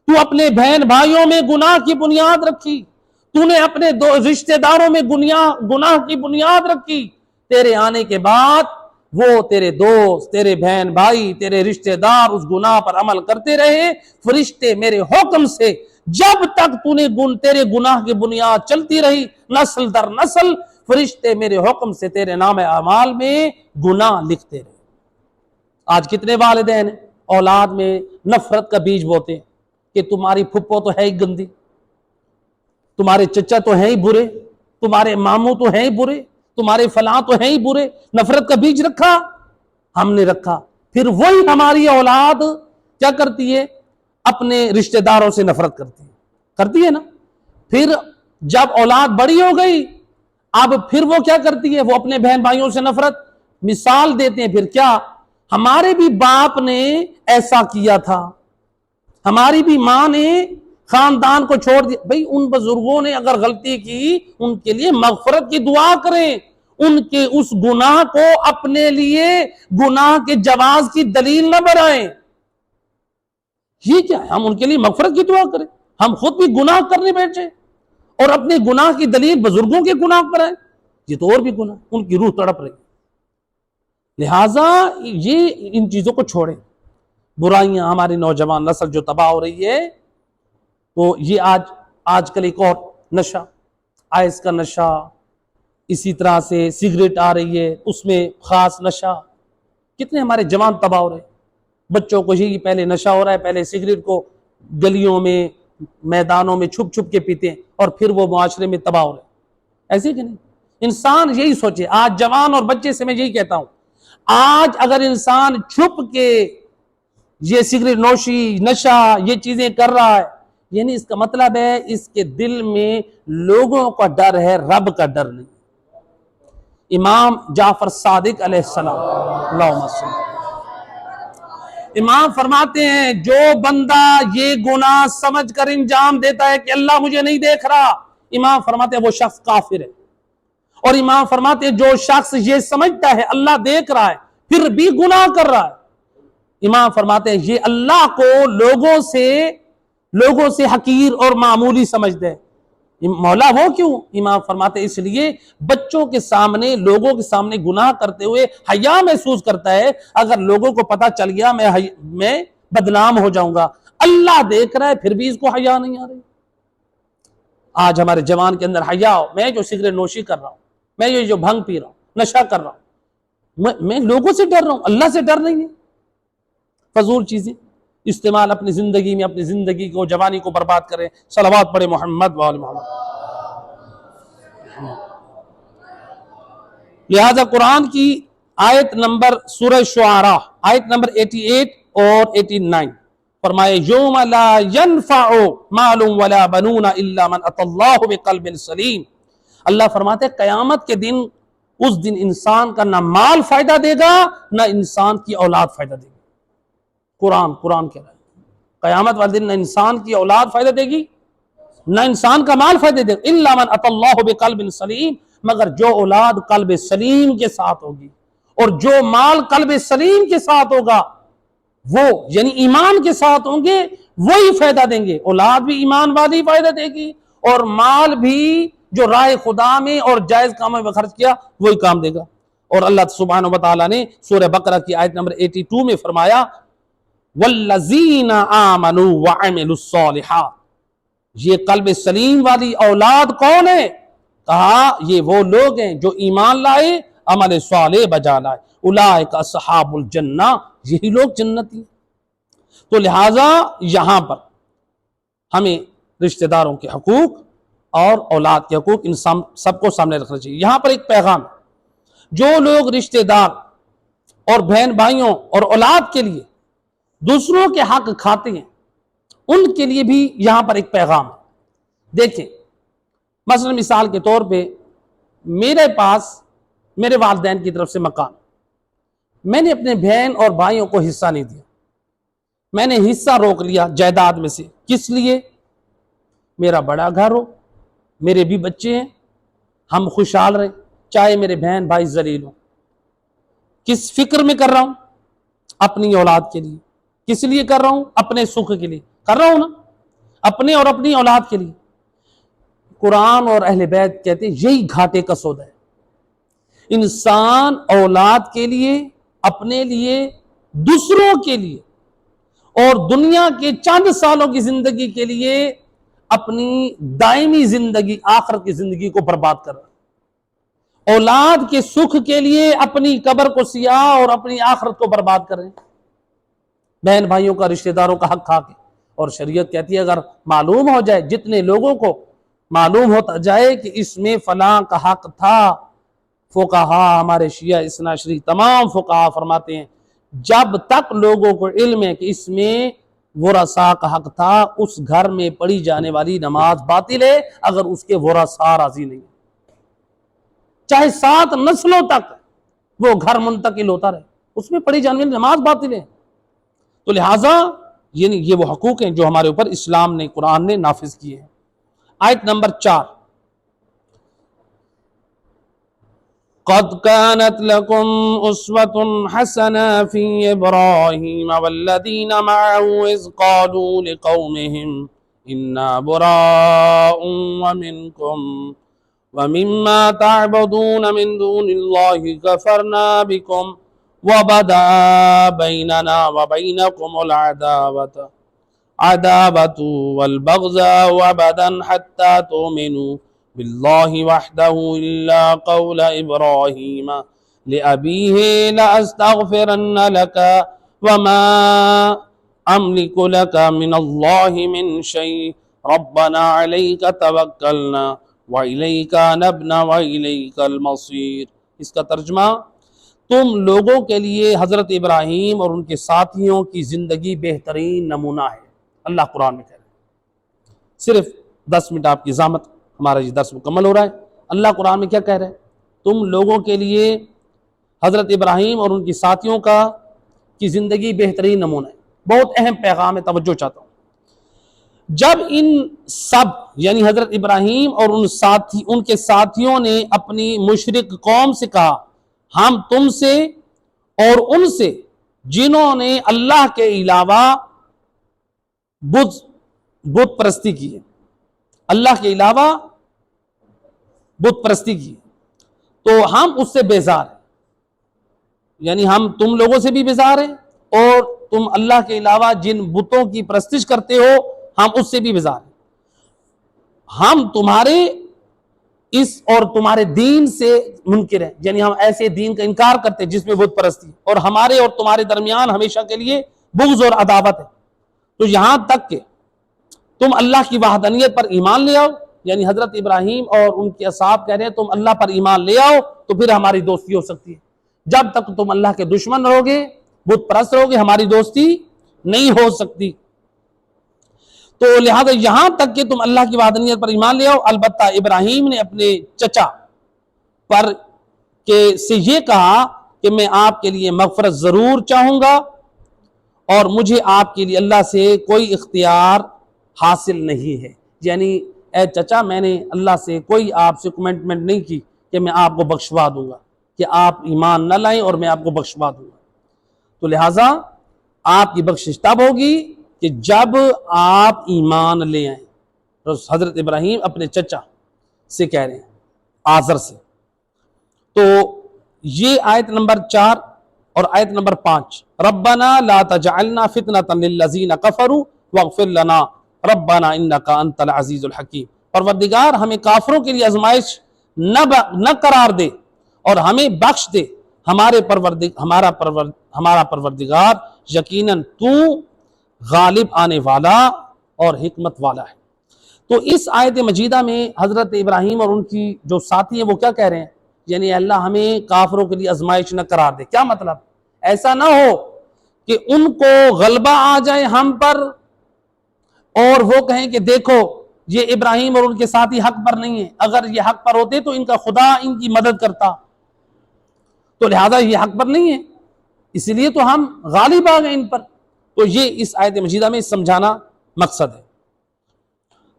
تو اپنے بہن بھائیوں میں گناہ کی بنیاد رکھی، تو نے اپنے رشتہ داروں میں گناہ کی بنیاد رکھی۔ تیرے آنے کے بعد وہ تیرے دوست، تیرے بہن بھائی، تیرے رشتہ دار اس گناہ پر عمل کرتے رہے۔ فرشتے میرے حکم سے جب تک تیرے گناہ کی بنیاد چلتی رہی، نسل در نسل، فرشتے میرے حکم سے تیرے نام اعمال میں گناہ لکھتے رہے۔ آج کتنے والدین اولاد میں نفرت کا بیج بوتے ہیں کہ تمہاری پھپھو تو ہے ہی گندی، تمہارے چچا تو ہیں ہی برے، تمہارے ماموں تو ہیں ہی برے، تمہارے فلاں تو ہیں ہی برے۔ نفرت کا بیج رکھا، ہم نے رکھا۔ پھر وہی ہماری اولاد کیا کرتی ہے؟ اپنے رشتہ داروں سے نفرت کرتی ہے نا۔ پھر جب اولاد بڑی ہو گئی، اب پھر وہ کیا کرتی ہے؟ وہ اپنے بہن بھائیوں سے نفرت۔ مثال دیتے ہیں پھر کیا، ہمارے بھی باپ نے ایسا کیا تھا، ہماری بھی ماں نے خاندان کو چھوڑ دیا۔ بھئی ان بزرگوں نے اگر غلطی کی، ان کے لیے مغفرت کی دعا کریں، ان کے اس گناہ کو اپنے لیے گناہ کے جواز کی دلیل نہ بنائیں۔ یہ کیا ہے؟ ہم ان کے لیے مغفرت کی دعا کریں، ہم خود بھی گناہ کرنے بیٹھے اور اپنے گناہ کی دلیل بزرگوں کے گناہ پر آئیں، یہ تو اور بھی گناہ، ان کی روح تڑپ رہی۔ لہٰذا یہ ان چیزوں کو چھوڑیں۔ برائیاں، ہماری نوجوان نسل جو تباہ ہو رہی ہے، تو یہ آج کل ایک اور نشہ، آئس کا نشہ، اسی طرح سے سگریٹ آ رہی ہے، اس میں خاص نشہ۔ کتنے ہمارے جوان تباہ ہو رہے ہیں۔ بچوں کو یہی پہلے نشہ ہو رہا ہے، پہلے سگریٹ کو گلیوں میں میدانوں میں چھپ چھپ کے پیتے ہیں اور پھر وہ معاشرے میں تباہ ہو رہے ہیں۔ ایسے کہ نہیں؟ انسان یہی سوچے، آج جوان اور بچے سے میں یہی کہتا ہوں، آج اگر انسان چھپ کے یہ سگریٹ نوشی، نشہ، یہ چیزیں کر رہا ہے، یعنی اس کا مطلب ہے اس کے دل میں لوگوں کا ڈر ہے، رب کا ڈر نہیں۔ امام جعفر صادق علیہ السلام، اللہم صل، امام فرماتے ہیں جو بندہ یہ گناہ سمجھ کر انجام دیتا ہے کہ اللہ مجھے نہیں دیکھ رہا، امام فرماتے ہیں وہ شخص کافر ہے۔ اور امام فرماتے ہیں جو شخص یہ سمجھتا ہے اللہ دیکھ رہا ہے پھر بھی گناہ کر رہا ہے، امام فرماتے ہیں یہ اللہ کو لوگوں سے حقیر اور معمولی سمجھتے ہیں۔ مولا وہ کیوں؟ امام فرماتے ہیں اس لیے بچوں کے سامنے، لوگوں کے سامنے گناہ کرتے ہوئے حیا محسوس کرتا ہے، اگر لوگوں کو پتہ چل گیا میں بدنام ہو جاؤں گا۔ اللہ دیکھ رہا ہے پھر بھی اس کو حیا نہیں آ رہی۔ آج ہمارے جوان کے اندر حیا ہو، میں جو سگریٹ نوشی کر رہا ہوں، میں یہ جو بھنگ پی رہا ہوں، نشہ کر رہا ہوں، میں لوگوں سے ڈر رہا ہوں، اللہ سے ڈر نہیں ہے۔ فضول چیزیں استعمال اپنی زندگی میں، اپنی زندگی کو، جوانی کو برباد کریں۔ صلوات پڑھے محمد وآل محمد۔ لہذا قرآن کی آیت نمبر سورہ شعراء آیت نمبر 88 اور 89 فرمائے یوم لا ينفع مال ولا بنون الا من اتى اللہ بقلب سلیم۔ اللہ فرماتے ہیں قیامت کے دن، اس دن انسان کا نہ مال فائدہ دے گا نہ انسان کی اولاد فائدہ دے گی۔ قرآن کہہ رہا ہے قیامت والے دن نہ انسان کی اولاد فائدہ دے گی نہ انسان کا مال فائدہ دے گا، الا من اتى اللہ بقلب سلیم، مگر جو اولاد قلب سلیم کے ساتھ ہوگی، اور جو مال قلب سلیم کے ساتھ ہوگا وہ یعنی ایمان کے ساتھ ہوں گے، وہی فائدہ دیں گے۔ اولاد بھی ایمان والی فائدہ دے گی، اور مال بھی جو راہ خدا میں اور جائز کاموں میں خرچ کیا وہی کام دے گا۔ اور اللہ سبحانہ وتعالی نے سورہ بقرہ کی آیت نمبر 82 میں فرمایا والذین آمنوا وعملوا الصالحات، یہ قلب سلیم والی اولاد کون ہے؟ کہا یہ وہ لوگ ہیں جو ایمان لائے، عمل صالح بجا لائے، اولئک اصحاب الجنہ، یہی لوگ جنتی۔ تو لہٰذا یہاں پر ہمیں رشتہ داروں کے حقوق اور اولاد کے حقوق ان سب کو سامنے رکھنا چاہیے۔ یہاں پر ایک پیغام ہے، جو لوگ رشتہ دار اور بہن بھائیوں اور اولاد کے لیے دوسروں کے حق کھاتے ہیں، ان کے لیے بھی یہاں پر ایک پیغام ہے۔ دیکھیں مثلا مثال کے طور پہ میرے پاس میرے والدین کی طرف سے مکان، میں نے اپنے بہن اور بھائیوں کو حصہ نہیں دیا، میں نے حصہ روک لیا جائیداد میں سے، کس لیے؟ میرا بڑا گھر ہو، میرے بھی بچے ہیں، ہم خوشحال رہیں، چاہے میرے بہن بھائی ذلیل ہوں۔ کس فکر میں کر رہا ہوں؟ اپنی اولاد کے لیے۔ کس لیے کر رہا ہوں؟ اپنے سکھ کے لیے کر رہا ہوں نا، اپنے اور اپنی اولاد کے لیے۔ قرآن اور اہل بیت کہتے ہیں یہی گھاٹے کا سودا ہے۔ انسان اولاد کے لیے، اپنے لیے، دوسروں کے لیے اور دنیا کے چند سالوں کی زندگی کے لیے اپنی دائمی زندگی، آخرت کی زندگی کو برباد کر رہا ہے۔ اولاد کے سکھ کے لیے اپنی قبر کو سیاہ اور اپنی آخرت کو برباد کر رہے ہیں، بہن بھائیوں کا، رشتہ داروں کا حق کھا کے۔ اور شریعت کہتی ہے اگر معلوم ہو جائے، جتنے لوگوں کو معلوم ہوتا جائے کہ اس میں فلاں کا حق تھا، فقہا، ہمارے شیعہ اثنا عشری تمام فقہا فرماتے ہیں جب تک لوگوں کو علم ہے کہ اس میں ورثاء کا حق تھا، اس گھر میں پڑھی جانے والی نماز باطل ہے اگر اس کے ورثاء راضی نہیں، چاہے 7 نسلوں تک وہ گھر منتقل ہوتا رہے، اس میں پڑھی جانے والی نماز باطل ہے۔ تو لہٰذا یہ وہ حقوق ہیں جو ہمارے اوپر اسلام نے، قرآن نے نافذ کیے ہیں۔ آیت نمبر 4، قَدْ كَانَتْ لَكُمْ أُسْوَةٌ حَسَنَةٌ فِي إِبْرَاهِيمَ وَالَّذِينَ مَعَهُ إِذْ قَالُوا لِقَوْمِهِمْ إِنَّا بُرَاءٌ وَمِنْكُمْ وَمِمَّا تَعْبُدُونَ مِن دُونِ اللَّهِ كَفَرْنَا بِكُمْ وَبَدَا بَيْنَنَا وَبَيْنَكُمُ الْعَدَاوَةُ وَالْبَغْضَاءُ أَبَدًا حَتَّى تُؤْمِنُوا بِاللَّهِ وَحْدَهُ إِلَّا قَوْلَ إِبْرَاهِيمَ لِأَبِيهِ لَأَسْتَغْفِرَنَّ لَكَ وَمَا أَمْلِكُ لَكَ مِنَ اللَّهِ مِنْ شَيْءٍ رَبَّنَا عَلَيْكَ تَوَكَّلْنَا وَإِلَيْكَ أَنَبْنَا وَإِلَيْكَ الْمَصِيرُ۔ اس کا ترجمہ، تم لوگوں کے لیے حضرت ابراہیم اور ان کے ساتھیوں کی زندگی بہترین نمونہ ہے۔ اللہ قرآن میں کہہ رہے ہیں۔ صرف 10 منٹ آپ کی زحمت، ہمارا یہ درس مکمل ہو رہا ہے۔ اللہ قرآن میں کیا کہہ رہے ہیں؟ تم لوگوں کے لیے حضرت ابراہیم اور ان کی ساتھیوں کی زندگی بہترین نمونہ ہے۔ بہت اہم پیغام ہے، توجہ چاہتا ہوں۔ جب ان سب یعنی حضرت ابراہیم اور ان کے ساتھیوں نے اپنی مشرک قوم سے کہا ہم تم سے اور ان سے جنہوں نے اللہ کے علاوہ بت پرستی کی ہے، اللہ کے علاوہ بت پرستی کی، تو ہم اس سے بیزار ہیں، یعنی ہم تم لوگوں سے بھی بیزار ہیں اور تم اللہ کے علاوہ جن بتوں کی پرستش کرتے ہو ہم اس سے بھی بیزار ہیں۔ ہم تمہارے اس اور تمہارے دین سے منکر ہیں، یعنی ہم ایسے دین کا انکار کرتے ہیں جس میں بت پرستی، اور ہمارے اور تمہارے درمیان ہمیشہ کے لیے بغض اور عداوت ہے۔ تو یہاں تک کہ تم اللہ کی وحدانیت پر ایمان لے آؤ، یعنی حضرت ابراہیم اور ان کے اصحاب کہہ رہے ہیں تم اللہ پر ایمان لے آؤ تو پھر ہماری دوستی ہو سکتی ہے۔ جب تک تم اللہ کے دشمن رہوگے، بت پرست رہوگے، ہماری دوستی نہیں ہو سکتی۔ تو لہذا یہاں تک کہ تم اللہ کی وحدانیت پر ایمان لے آؤ۔ البتہ ابراہیم نے اپنے چچا پر سے یہ کہا کہ میں آپ کے لیے مغفرت ضرور چاہوں گا اور مجھے آپ کے لیے اللہ سے کوئی اختیار حاصل نہیں ہے، یعنی اے چچا میں نے اللہ سے کوئی آپ سے کمٹمنٹ نہیں کی کہ میں آپ کو بخشوا دوں گا، کہ آپ ایمان نہ لائیں اور میں آپ کو بخشوا دوں گا۔ تو لہٰذا آپ کی بخشش تب ہوگی کہ جب آپ ایمان لے آئیں۔ تو حضرت ابراہیم اپنے چچا سے کہہ رہے ہیں، آزر سے۔ تو یہ آیت نمبر 4 اور آیت نمبر 5، ربنا لا تجعلنا فتنة للذین کفروا واغفر لنا ربنا انک انت العزیز الحکیم۔ پروردگار ہمیں کافروں کے لیے آزمائش نہ قرار دے اور ہمیں بخش دے، ہمارا پروردگار یقیناً تو غالب آنے والا اور حکمت والا ہے۔ تو اس آیت مجیدہ میں حضرت ابراہیم اور ان کی جو ساتھی ہیں وہ کیا کہہ رہے ہیں؟ یعنی اللہ ہمیں کافروں کے لیے آزمائش نہ قرار دے۔ کیا مطلب؟ ایسا نہ ہو کہ ان کو غلبہ آ جائے ہم پر اور وہ کہیں کہ دیکھو یہ ابراہیم اور ان کے ساتھی حق پر نہیں ہیں، اگر یہ حق پر ہوتے تو ان کا خدا ان کی مدد کرتا، تو لہذا یہ حق پر نہیں ہے، اس لیے تو ہم غالب آ گئے ان پر۔ تو یہ اس آیت مجیدہ میں سمجھانا مقصد ہے۔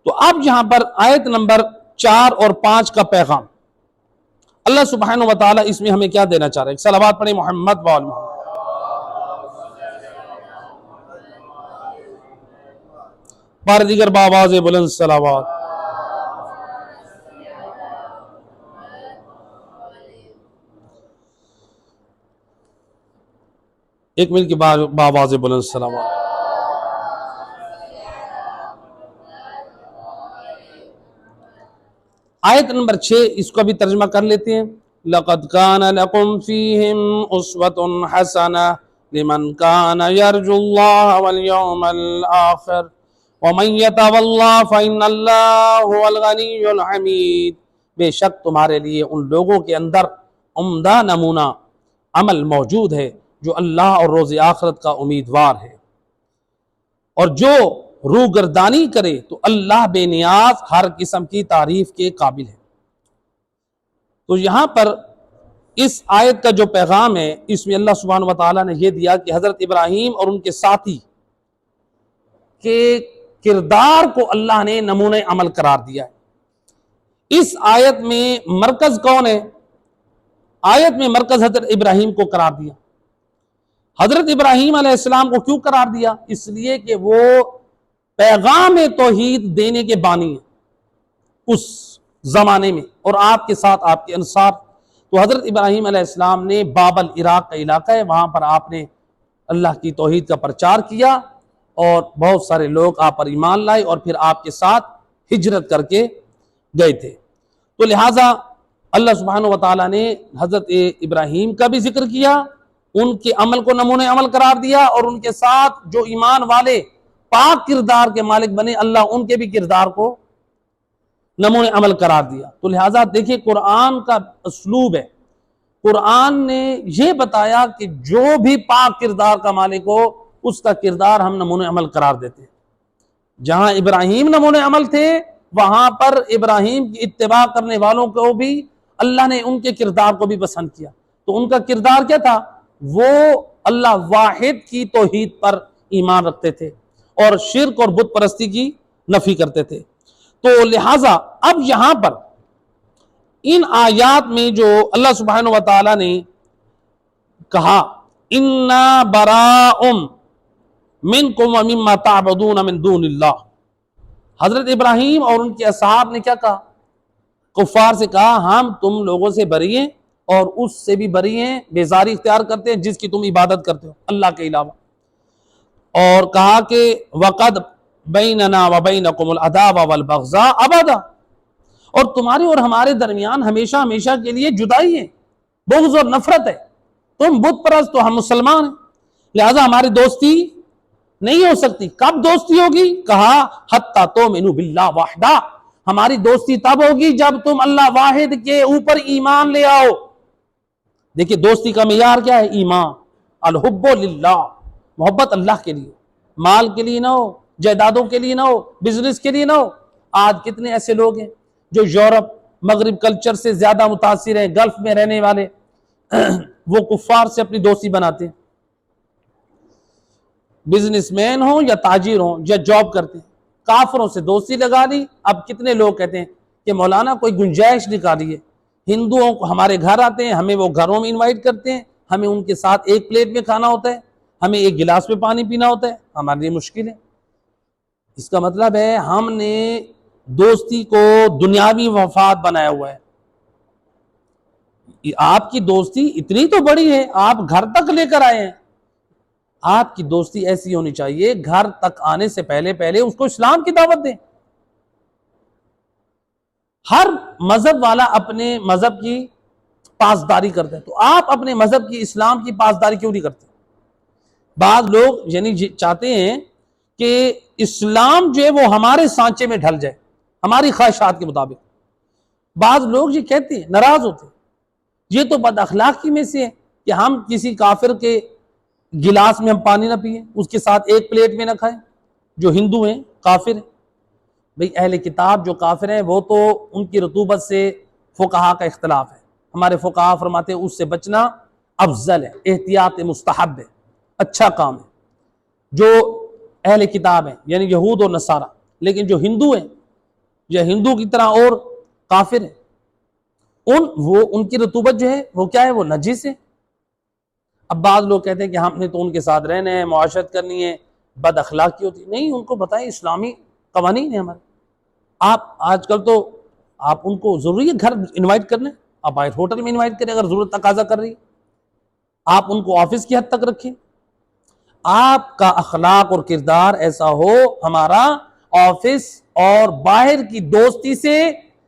تو اب یہاں پر آیت نمبر 4 اور 5 کا پیغام اللہ سبحانہ و تعالیٰ اس میں ہمیں کیا دینا چاہ رہے ہیں؟ صلوات پڑھیں محمد وآل محمد۔ بار دیگر بآواز بلند صلوات۔ ایک منٹ کی بآواز بلند صلوات۔ آیت نمبر 6 اس کو بھی ترجمہ کر لیتے ہیں۔ لَقَدْ كَانَ لَكُمْ فِيهِمْ أُسْوَةٌ حَسَنَةٌ لِمَنْ كَانَ يَرْجُو اللَّهَ وَالْيَوْمَ الْآخِرَ وَمَنْ يَتَوَلَّ فَإِنَّ اللَّهَ هُوَ الْغَنِيُّ الْحَمِيدُ۔ بے شک تمہارے لیے ان لوگوں کے اندر عمدہ نمونہ عمل موجود ہے جو اللہ اور روز آخرت کا امیدوار ہے، اور جو روگردانی کرے تو اللہ بے نیاز ہر قسم کی تعریف کے قابل ہے۔ تو یہاں پر اس آیت کا جو پیغام ہے اس میں اللہ سبحانہ و تعالیٰ نے یہ دیا کہ حضرت ابراہیم اور ان کے ساتھی کے کردار کو اللہ نے نمونہ عمل قرار دیا ہے۔ اس آیت میں مرکز کون ہے؟ آیت میں مرکز حضرت ابراہیم کو قرار دیا۔ حضرت ابراہیم علیہ السلام کو کیوں قرار دیا؟ اس لیے کہ وہ پیغام توحید دینے کے بانی ہیں اس زمانے میں، اور آپ کے ساتھ آپ کے انصار۔ تو حضرت ابراہیم علیہ السلام نے بابل عراق کا علاقہ ہے، وہاں پر آپ نے اللہ کی توحید کا پرچار کیا اور بہت سارے لوگ آپ پر ایمان لائے اور پھر آپ کے ساتھ ہجرت کر کے گئے تھے۔ تو لہٰذا اللہ سبحانہ و تعالیٰ نے حضرت ابراہیم کا بھی ذکر کیا، ان کے عمل کو نمونہ عمل قرار دیا، اور ان کے ساتھ جو ایمان والے پاک کردار کے مالک بنے اللہ ان کے بھی کردار کو نمونہ عمل قرار دیا۔ تو لہٰذا دیکھیں قرآن کا اسلوب ہے، قرآن نے یہ بتایا کہ جو بھی پاک کردار کا مالک ہو اس کا کردار ہم نمونہ عمل قرار دیتے ہیں۔ جہاں ابراہیم نمونہ عمل تھے وہاں پر ابراہیم کی اتباع کرنے والوں کو بھی اللہ نے ان کے کردار کو بھی پسند کیا۔ تو ان کا کردار کیا تھا؟ وہ اللہ واحد کی توحید پر ایمان رکھتے تھے اور شرک اور بت پرستی کی نفی کرتے تھے۔ تو لہٰذا اب یہاں پر ان آیات میں جو اللہ سبحانہ و تعالیٰ نے کہا اِنَّا بَرَاءٌ مِّنْكُمْ وَمِمَّا تَعْبُدُونَ مِن دُونِ اللَّهِ، حضرت ابراہیم اور ان کے اصحاب نے کیا کہا؟ کفار سے کہا ہم تم لوگوں سے بری ہیں اور اس سے بھی بری ہیں، بیزاری اختیار کرتے ہیں جس کی تم عبادت کرتے ہو اللہ کے علاوہ، اور کہا کہ وَقَدْ بَيْنَنَا وَبَيْنَكُمُ الْعَدَاوَةَ وَالْبَغْضَاءَ أَبَدًا، اور تمہارے اور ہمارے درمیان ہمیشہ ہمیشہ کے لیے جدائی ہے، بغض اور نفرت ہے، تم بت پرست تو ہم مسلمان ہیں، لہذا ہماری دوستی نہیں ہو سکتی۔ کب دوستی ہوگی؟ کہا حَتَّى تُؤْمِنُوا بِاللَّهِ وَحْدَهُ، ہماری دوستی تب ہوگی جب تم اللہ واحد کے اوپر ایمان لے آؤ۔ دیکھیں دوستی کا معیار کیا ہے؟ ایمان، الحب للہ، محبت اللہ کے لیے، مال کے لیے نہ ہو، جائیدادوں کے لیے نہ ہو، بزنس کے لیے نہ ہو۔ آج کتنے ایسے لوگ ہیں جو یورپ مغرب کلچر سے زیادہ متاثر ہیں، گلف میں رہنے والے وہ کفار سے اپنی دوستی بناتے ہیں، بزنس مین ہوں یا تاجر ہوں یا جاب کرتے ہیں، کافروں سے دوستی لگا لی۔ اب کتنے لوگ کہتے ہیں کہ مولانا کوئی گنجائش نکالیے، ہندوؤں کو ہمارے گھر آتے ہیں، ہمیں وہ گھروں میں انوائٹ کرتے ہیں، ہمیں ان کے ساتھ ایک پلیٹ میں کھانا ہوتا ہے، ہمیں ایک گلاس میں پانی پینا ہوتا ہے، ہمارے لیے مشکل ہے۔ اس کا مطلب ہے ہم نے دوستی کو دنیاوی مفاد بنایا ہوا ہے۔ آپ کی دوستی اتنی تو بڑی ہے، آپ گھر تک لے کر آئے ہیں، آپ کی دوستی ایسی ہونی چاہیے گھر تک آنے سے پہلے اس کو اسلام کی دعوت دیں۔ ہر مذہب والا اپنے مذہب کی پاسداری کرتے ہیں، تو آپ اپنے مذہب کی اسلام کی پاسداری کیوں نہیں کرتے؟ بعض لوگ یعنی چاہتے ہیں کہ اسلام جو ہے وہ ہمارے سانچے میں ڈھل جائے، ہماری خواہشات کے مطابق۔ بعض لوگ یہ کہتے ہیں، ناراض ہوتے ہیں، یہ تو بد اخلاقی میں سے ہے کہ ہم کسی کافر کے گلاس میں ہم پانی نہ پیئیں، اس کے ساتھ ایک پلیٹ میں نہ کھائیں، جو ہندو ہیں کافر ہیں۔ بھئی اہل کتاب جو کافر ہیں وہ تو ان کی رطوبت سے فقہا کا اختلاف ہے، ہمارے فقہا فرماتے ہیں اس سے بچنا افضل ہے، احتیاط مستحب ہے، اچھا کام ہے۔ جو اہل کتاب ہیں یعنی یہود اور نصارہ، لیکن جو ہندو ہیں یا ہندو کی طرح اور کافر ہیں، ان کی رطوبت جو ہے وہ کیا ہے؟ وہ نجس ہے۔ اب بعض لوگ کہتے ہیں کہ ہم نے تو ان کے ساتھ رہنا ہے، معاشرت کرنی ہے، بد اخلاقی ہوتی ہے۔ نہیں، ان کو بتائیں اسلامی قوانین ہیں ہمارے۔ آپ آج کل تو آپ ان کو ضروری ہے گھر انوائٹ کرنے، آپ آئے ہوٹل میں انوائٹ کریں اگر ضرورت تقاضا کر رہی ہے، آپ ان کو آفس کی حد تک رکھیں۔ آپ کا اخلاق اور کردار ایسا ہو، ہمارا آفس اور باہر کی دوستی سے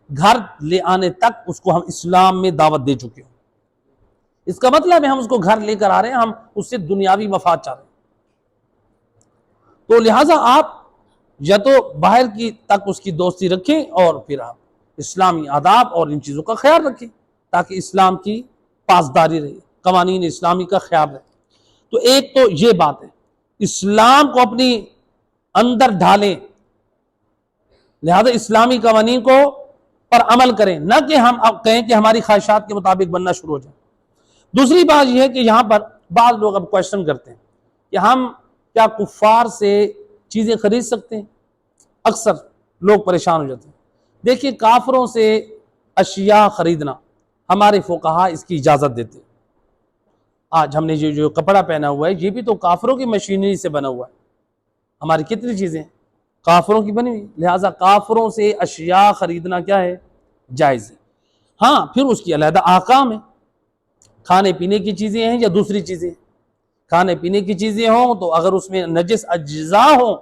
گھر لے آنے تک اس کو ہم اسلام میں دعوت دے چکے ہوں۔ اس کا مطلب ہے ہم اس کو گھر لے کر آ رہے ہیں، ہم اس سے دنیاوی مفاد چاہ رہے ہیں۔ تو لہٰذا آپ یا تو باہر کی تک اس کی دوستی رکھیں اور پھر آپ اسلامی آداب اور ان چیزوں کا خیال رکھیں تاکہ اسلام کی پاسداری رہے، قوانین اسلامی کا خیال رہے۔ تو ایک تو یہ بات ہے، اسلام کو اپنی اندر ڈھالیں، لہذا اسلامی قوانین کو پر عمل کریں، نہ کہ ہم اب کہیں کہ ہماری خواہشات کے مطابق بننا شروع ہو جائے۔ دوسری بات یہ ہے کہ یہاں پر بعض لوگ اب کوشچن کرتے ہیں کہ ہم کیا کفار سے چیزیں خرید سکتے ہیں؟ اکثر لوگ پریشان ہو جاتے ہیں۔ دیکھیے، کافروں سے اشیاء خریدنا ہمارے فقہا اس کی اجازت دیتے ہیں۔ آج ہم نے جو کپڑا پہنا ہوا ہے یہ بھی تو کافروں کی مشینری سے بنا ہوا ہے۔ ہماری کتنی چیزیں کافروں کی بنی ہوئی، لہٰذا کافروں سے اشیاء خریدنا کیا ہے؟ جائز ہے۔ ہاں، پھر اس کی علیحدہ احکام ہے، کھانے پینے کی چیزیں ہیں یا دوسری چیزیں۔ کھانے پینے کی چیزیں ہوں تو اگر اس میں نجس اجزاء ہوں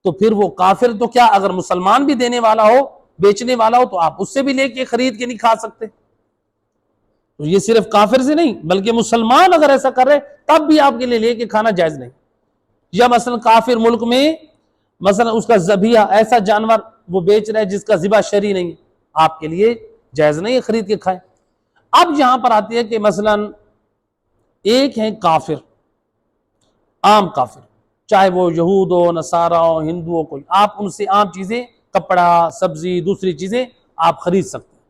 تو پھر وہ کافر تو کیا، اگر مسلمان بھی دینے والا ہو، بیچنے والا ہو، تو آپ اس سے بھی لے کے خرید کے نہیں کھا سکتے۔ تو یہ صرف کافر سے نہیں بلکہ مسلمان اگر ایسا کر رہے تب بھی آپ کے لیے لے کے کھانا جائز نہیں۔ یا مثلا کافر ملک میں مثلا اس کا ذبیحہ ایسا جانور وہ بیچ رہا ہے جس کا ذبح شرعی نہیں، آپ کے لیے جائز نہیں ہے خرید کے کھائیں۔ اب یہاں پر آتی ہے کہ مثلا ایک ہیں کافر، عام کافر، چاہے وہ یہود ہو، نصارہ ہو، ہندو ہو، کوئی، آپ ان سے عام چیزیں، کپڑا، سبزی، دوسری چیزیں آپ خرید سکتے ہیں۔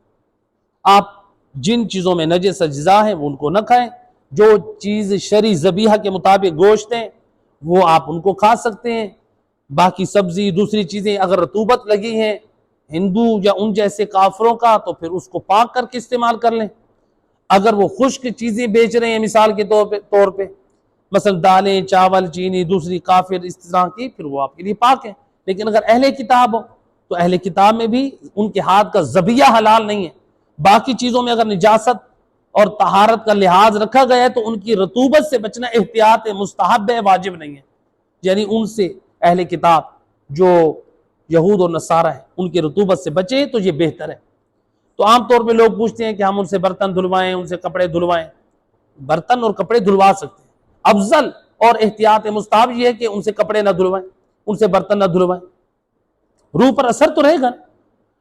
آپ جن چیزوں میں نجس اجزاء ہیں وہ ان کو نہ کھائیں، جو چیز شرعی ذبیحہ کے مطابق گوشت ہیں وہ آپ ان کو کھا سکتے ہیں۔ باقی سبزی، دوسری چیزیں اگر رطوبت لگی ہیں ہندو یا ان جیسے کافروں کا تو پھر اس کو پاک کر کے استعمال کر لیں۔ اگر وہ خشک چیزیں بیچ رہے ہیں مثال کے طور پہ مثلا دالیں، چاول، چینی، دوسری کافر اس طرح کی، پھر وہ آپ کے لیے پاک ہے۔ لیکن اگر اہل کتاب ہو تو اہل کتاب میں بھی ان کے ہاتھ کا ذبیحہ حلال نہیں ہے۔ باقی چیزوں میں اگر نجاست اور طہارت کا لحاظ رکھا گیا ہے تو ان کی رطوبت سے بچنا احتیاط ہے، مستحب ہے، واجب نہیں ہے۔ یعنی ان سے اہل کتاب جو یہود اور نصارہ ہیں ان کی رطوبت سے بچے تو یہ بہتر ہے۔ تو عام طور پہ لوگ پوچھتے ہیں کہ ہم ان سے برتن دھلوائیں، ان سے کپڑے دھلوائیں۔ برتن اور کپڑے دھلوا سکتے ہیں، افضل اور احتیاط مستحب یہ ہے کہ ان سے کپڑے نہ دھلوائیں، ان سے برتن نہ دھلوائیں۔ روح پر اثر تو رہے گا،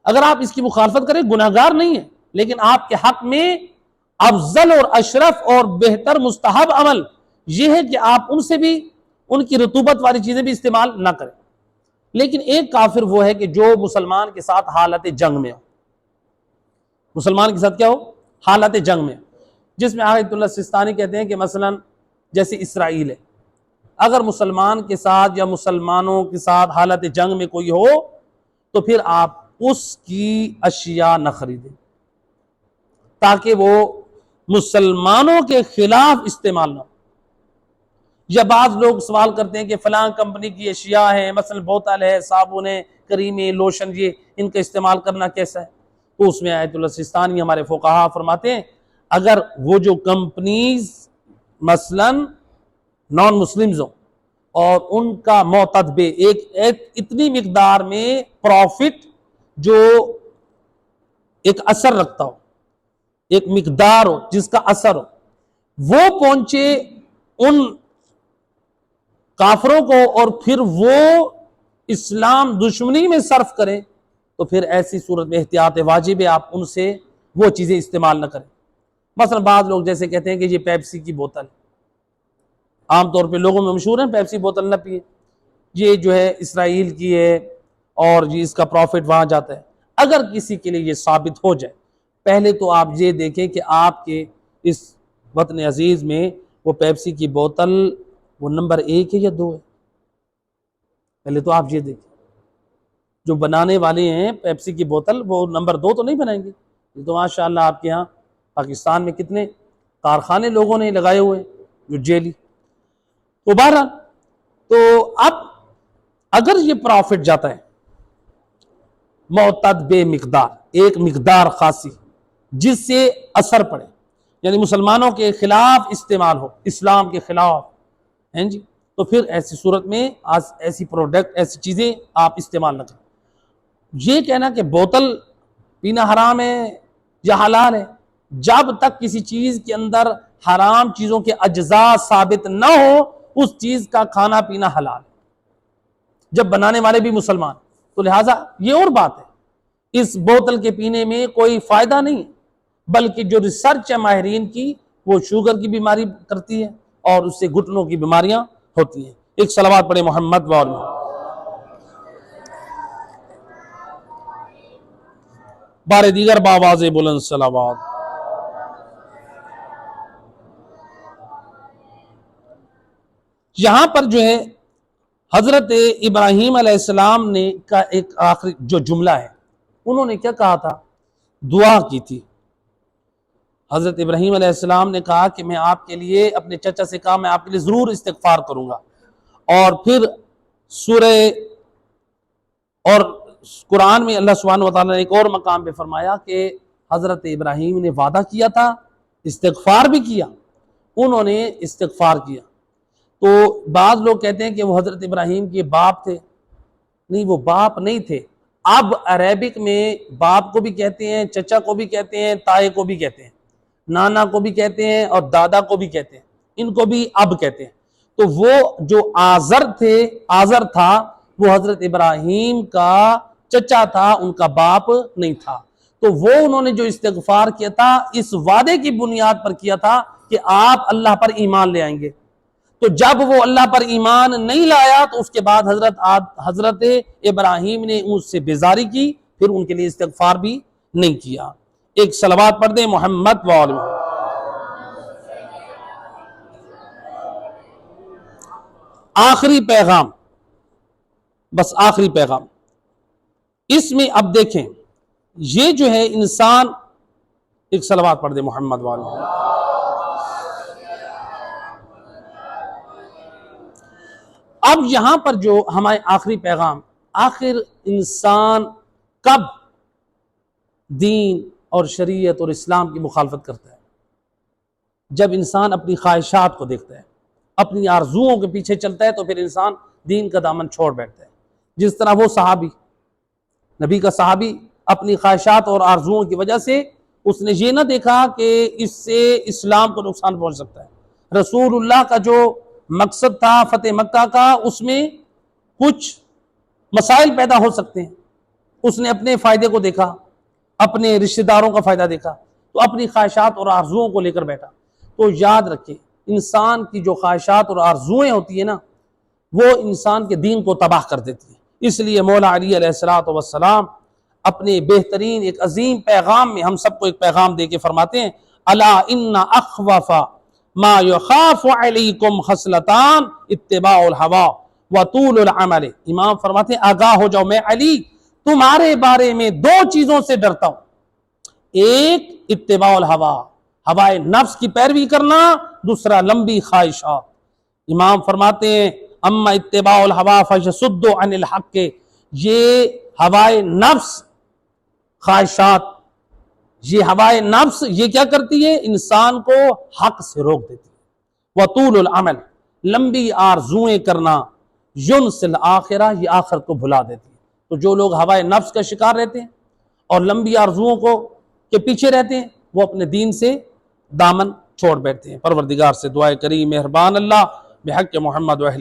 اگر آپ اس کی مخالفت کریں گناہگار نہیں ہے، لیکن آپ کے حق میں افضل اور اشرف اور بہتر مستحب عمل یہ ہے کہ آپ ان سے بھی ان کی رطوبت والی چیزیں بھی استعمال نہ کریں۔ لیکن ایک کافر وہ ہے کہ جو مسلمان کے ساتھ حالت جنگ میں ہو، مسلمان کے ساتھ کیا ہو؟ حالت جنگ میں، جس میں آیت اللہ سستانی کہتے ہیں کہ مثلا جیسے اسرائیل ہے، اگر مسلمان کے ساتھ یا مسلمانوں کے ساتھ حالت جنگ میں کوئی ہو تو پھر آپ اس کی اشیاء نہ خریدیں تاکہ وہ مسلمانوں کے خلاف استعمال نہ ہو۔ یا بعض لوگ سوال کرتے ہیں کہ فلاں کمپنی کی اشیاء ہیں، مثلا بوتل ہے، صابن ہے، کریمیں، لوشن، یہ ان کا استعمال کرنا کیسا ہے؟ تو اس میں آیت اللہ سستانی ہمارے فقہا فرماتے ہیں اگر وہ جو کمپنیز مثلا نان مسلمز ہوں اور ان کا معتدبے ایک اتنی مقدار میں پروفٹ جو ایک اثر رکھتا ہو، ایک مقدار ہو جس کا اثر ہو، وہ پہنچے ان کافروں کو اور پھر وہ اسلام دشمنی میں صرف کریں تو پھر ایسی صورت میں احتیاط واجب ہے، آپ ان سے وہ چیزیں استعمال نہ کریں۔ مثلا بعض لوگ جیسے کہتے ہیں کہ یہ پیپسی کی بوتل، عام طور پہ لوگوں میں مشہور ہے پیپسی بوتل نہ پیے، یہ جو ہے اسرائیل کی ہے اور یہ اس کا پروفٹ وہاں جاتا ہے۔ اگر کسی کے لیے یہ ثابت ہو جائے، پہلے تو آپ یہ دیکھیں کہ آپ کے اس وطن عزیز میں وہ پیپسی کی بوتل وہ نمبر 1 ہے یا 2 ہے۔ پہلے تو آپ یہ دیکھیں، جو بنانے والے ہیں پیپسی کی بوتل، وہ نمبر 2 تو نہیں بنائیں گے. یہ تو ماشاءاللہ آپ کے ہاں پاکستان میں کتنے کارخانے لوگوں نے لگائے ہوئے جو جیلی. تو بہرحال، تو اب اگر یہ پروفٹ جاتا ہے معتد بے مقدار، ایک مقدار خاصی جس سے اثر پڑے، یعنی مسلمانوں کے خلاف استعمال ہو، اسلام کے خلاف ہیں جی، تو پھر ایسی صورت میں ایسی پروڈکٹ، ایسی چیزیں آپ استعمال نہ کریں. یہ کہنا کہ بوتل پینا حرام ہے یا حلال ہے، جب تک کسی چیز کے اندر حرام چیزوں کے اجزاء ثابت نہ ہو اس چیز کا کھانا پینا حلال ہے، جب بنانے والے بھی مسلمان. تو لہٰذا یہ اور بات ہے، اس بوتل کے پینے میں کوئی فائدہ نہیں، بلکہ جو ریسرچ ہے ماہرین کی، وہ شوگر کی بیماری کرتی ہے اور اس سے گھٹنوں کی بیماریاں ہوتی ہیں. ایک صلوات پڑھے محمد و آل. بار دیگر بآواز بلند صلوات. یہاں پر جو ہے حضرت ابراہیم علیہ السلام نے کا ایک آخری جو جملہ ہے، انہوں نے کیا کہا تھا؟ دعا کی تھی. حضرت ابراہیم علیہ السلام نے کہا کہ میں آپ کے لیے، اپنے چچا سے کہا میں آپ کے لیے ضرور استغفار کروں گا. اور پھر سورہ اور قرآن میں اللہ سبحانہ وتعالی نے ایک اور مقام پہ فرمایا کہ حضرت ابراہیم نے وعدہ کیا تھا، استغفار بھی کیا، انہوں نے استغفار کیا. تو بعض لوگ کہتے ہیں کہ وہ حضرت ابراہیم کے باپ تھے. نہیں، وہ باپ نہیں تھے. اب عربک میں باپ کو بھی کہتے ہیں، چچا کو بھی کہتے ہیں، تائے کو بھی کہتے ہیں، نانا کو بھی کہتے ہیں اور دادا کو بھی کہتے ہیں، ان کو بھی اب کہتے ہیں. تو وہ جو آزر تھا وہ حضرت ابراہیم کا چچا تھا، ان کا باپ نہیں تھا. تو وہ انہوں نے جو استغفار کیا تھا اس وعدے کی بنیاد پر کیا تھا کہ آپ اللہ پر ایمان لے آئیں گے. تو جب وہ اللہ پر ایمان نہیں لایا تو اس کے بعد حضرت ابراہیم نے اس سے بیزاری کی، پھر ان کے لیے استغفار بھی نہیں کیا. ایک صلوات پڑھ دیں محمد و آل. آخری پیغام، بس آخری پیغام اس میں اب دیکھیں، یہ جو ہے انسان، ایک صلوات پڑھ دیں محمد و آل. اب یہاں پر جو ہمارے آخری پیغام، آخر انسان کب دین اور شریعت اور اسلام کی مخالفت کرتا ہے؟ جب انسان اپنی خواہشات کو دیکھتا ہے، اپنی آرزوؤں کے پیچھے چلتا ہے، تو پھر انسان دین کا دامن چھوڑ بیٹھتا ہے. جس طرح وہ صحابی، نبی کا صحابی، اپنی خواہشات اور آرزوؤں کی وجہ سے اس نے یہ نہ دیکھا کہ اس سے اسلام کو نقصان پہنچ سکتا ہے. رسول اللہ کا جو مقصد تھا فتح مکہ کا، اس میں کچھ مسائل پیدا ہو سکتے ہیں، اس نے اپنے فائدے کو دیکھا، اپنے رشتہ داروں کا فائدہ دیکھا، تو اپنی خواہشات اور آرزوؤں کو لے کر بیٹھا. تو یاد رکھیں، انسان کی جو خواہشات اور آرزوئیں ہوتی ہیں نا، وہ انسان کے دین کو تباہ کر دیتی ہیں. اس لیے مولا علی علیہ السلام اپنے بہترین ایک عظیم پیغام میں ہم سب کو ایک پیغام دے کے فرماتے ہیں، الا ان اخوف ما یخاف علیکم خصلتان اتباع الہوا وطول العمل. امام فرماتے ہیں آگاہ ہو جاؤ، میں علی تمہارے بارے میں 2 چیزوں سے ڈرتا ہوں. ایک اتباع الہوا، ہوائے نفس کی پیروی کرنا، دوسرا لمبی خواہشات. امام فرماتے ہیں اما اتباع الہوا فیصد عن الحق، یہ ہوائے نفس، خواہشات، یہ ہوائے نفس یہ کیا کرتی ہے؟ انسان کو حق سے روک دیتی ہے. وطول العمل، لمبی آرزوئیں کرنا، ینسی الآخرہ، یہ آخرت کو بھلا دیتی ہے. تو جو لوگ ہوائے نفس کا شکار رہتے ہیں اور لمبی آرزوؤں کے پیچھے رہتے ہیں، وہ اپنے دین سے دامن چھوڑ بیٹھتے ہیں. پروردگار سے دعائے کریں، مہربان اللہ بحق محمد و اہل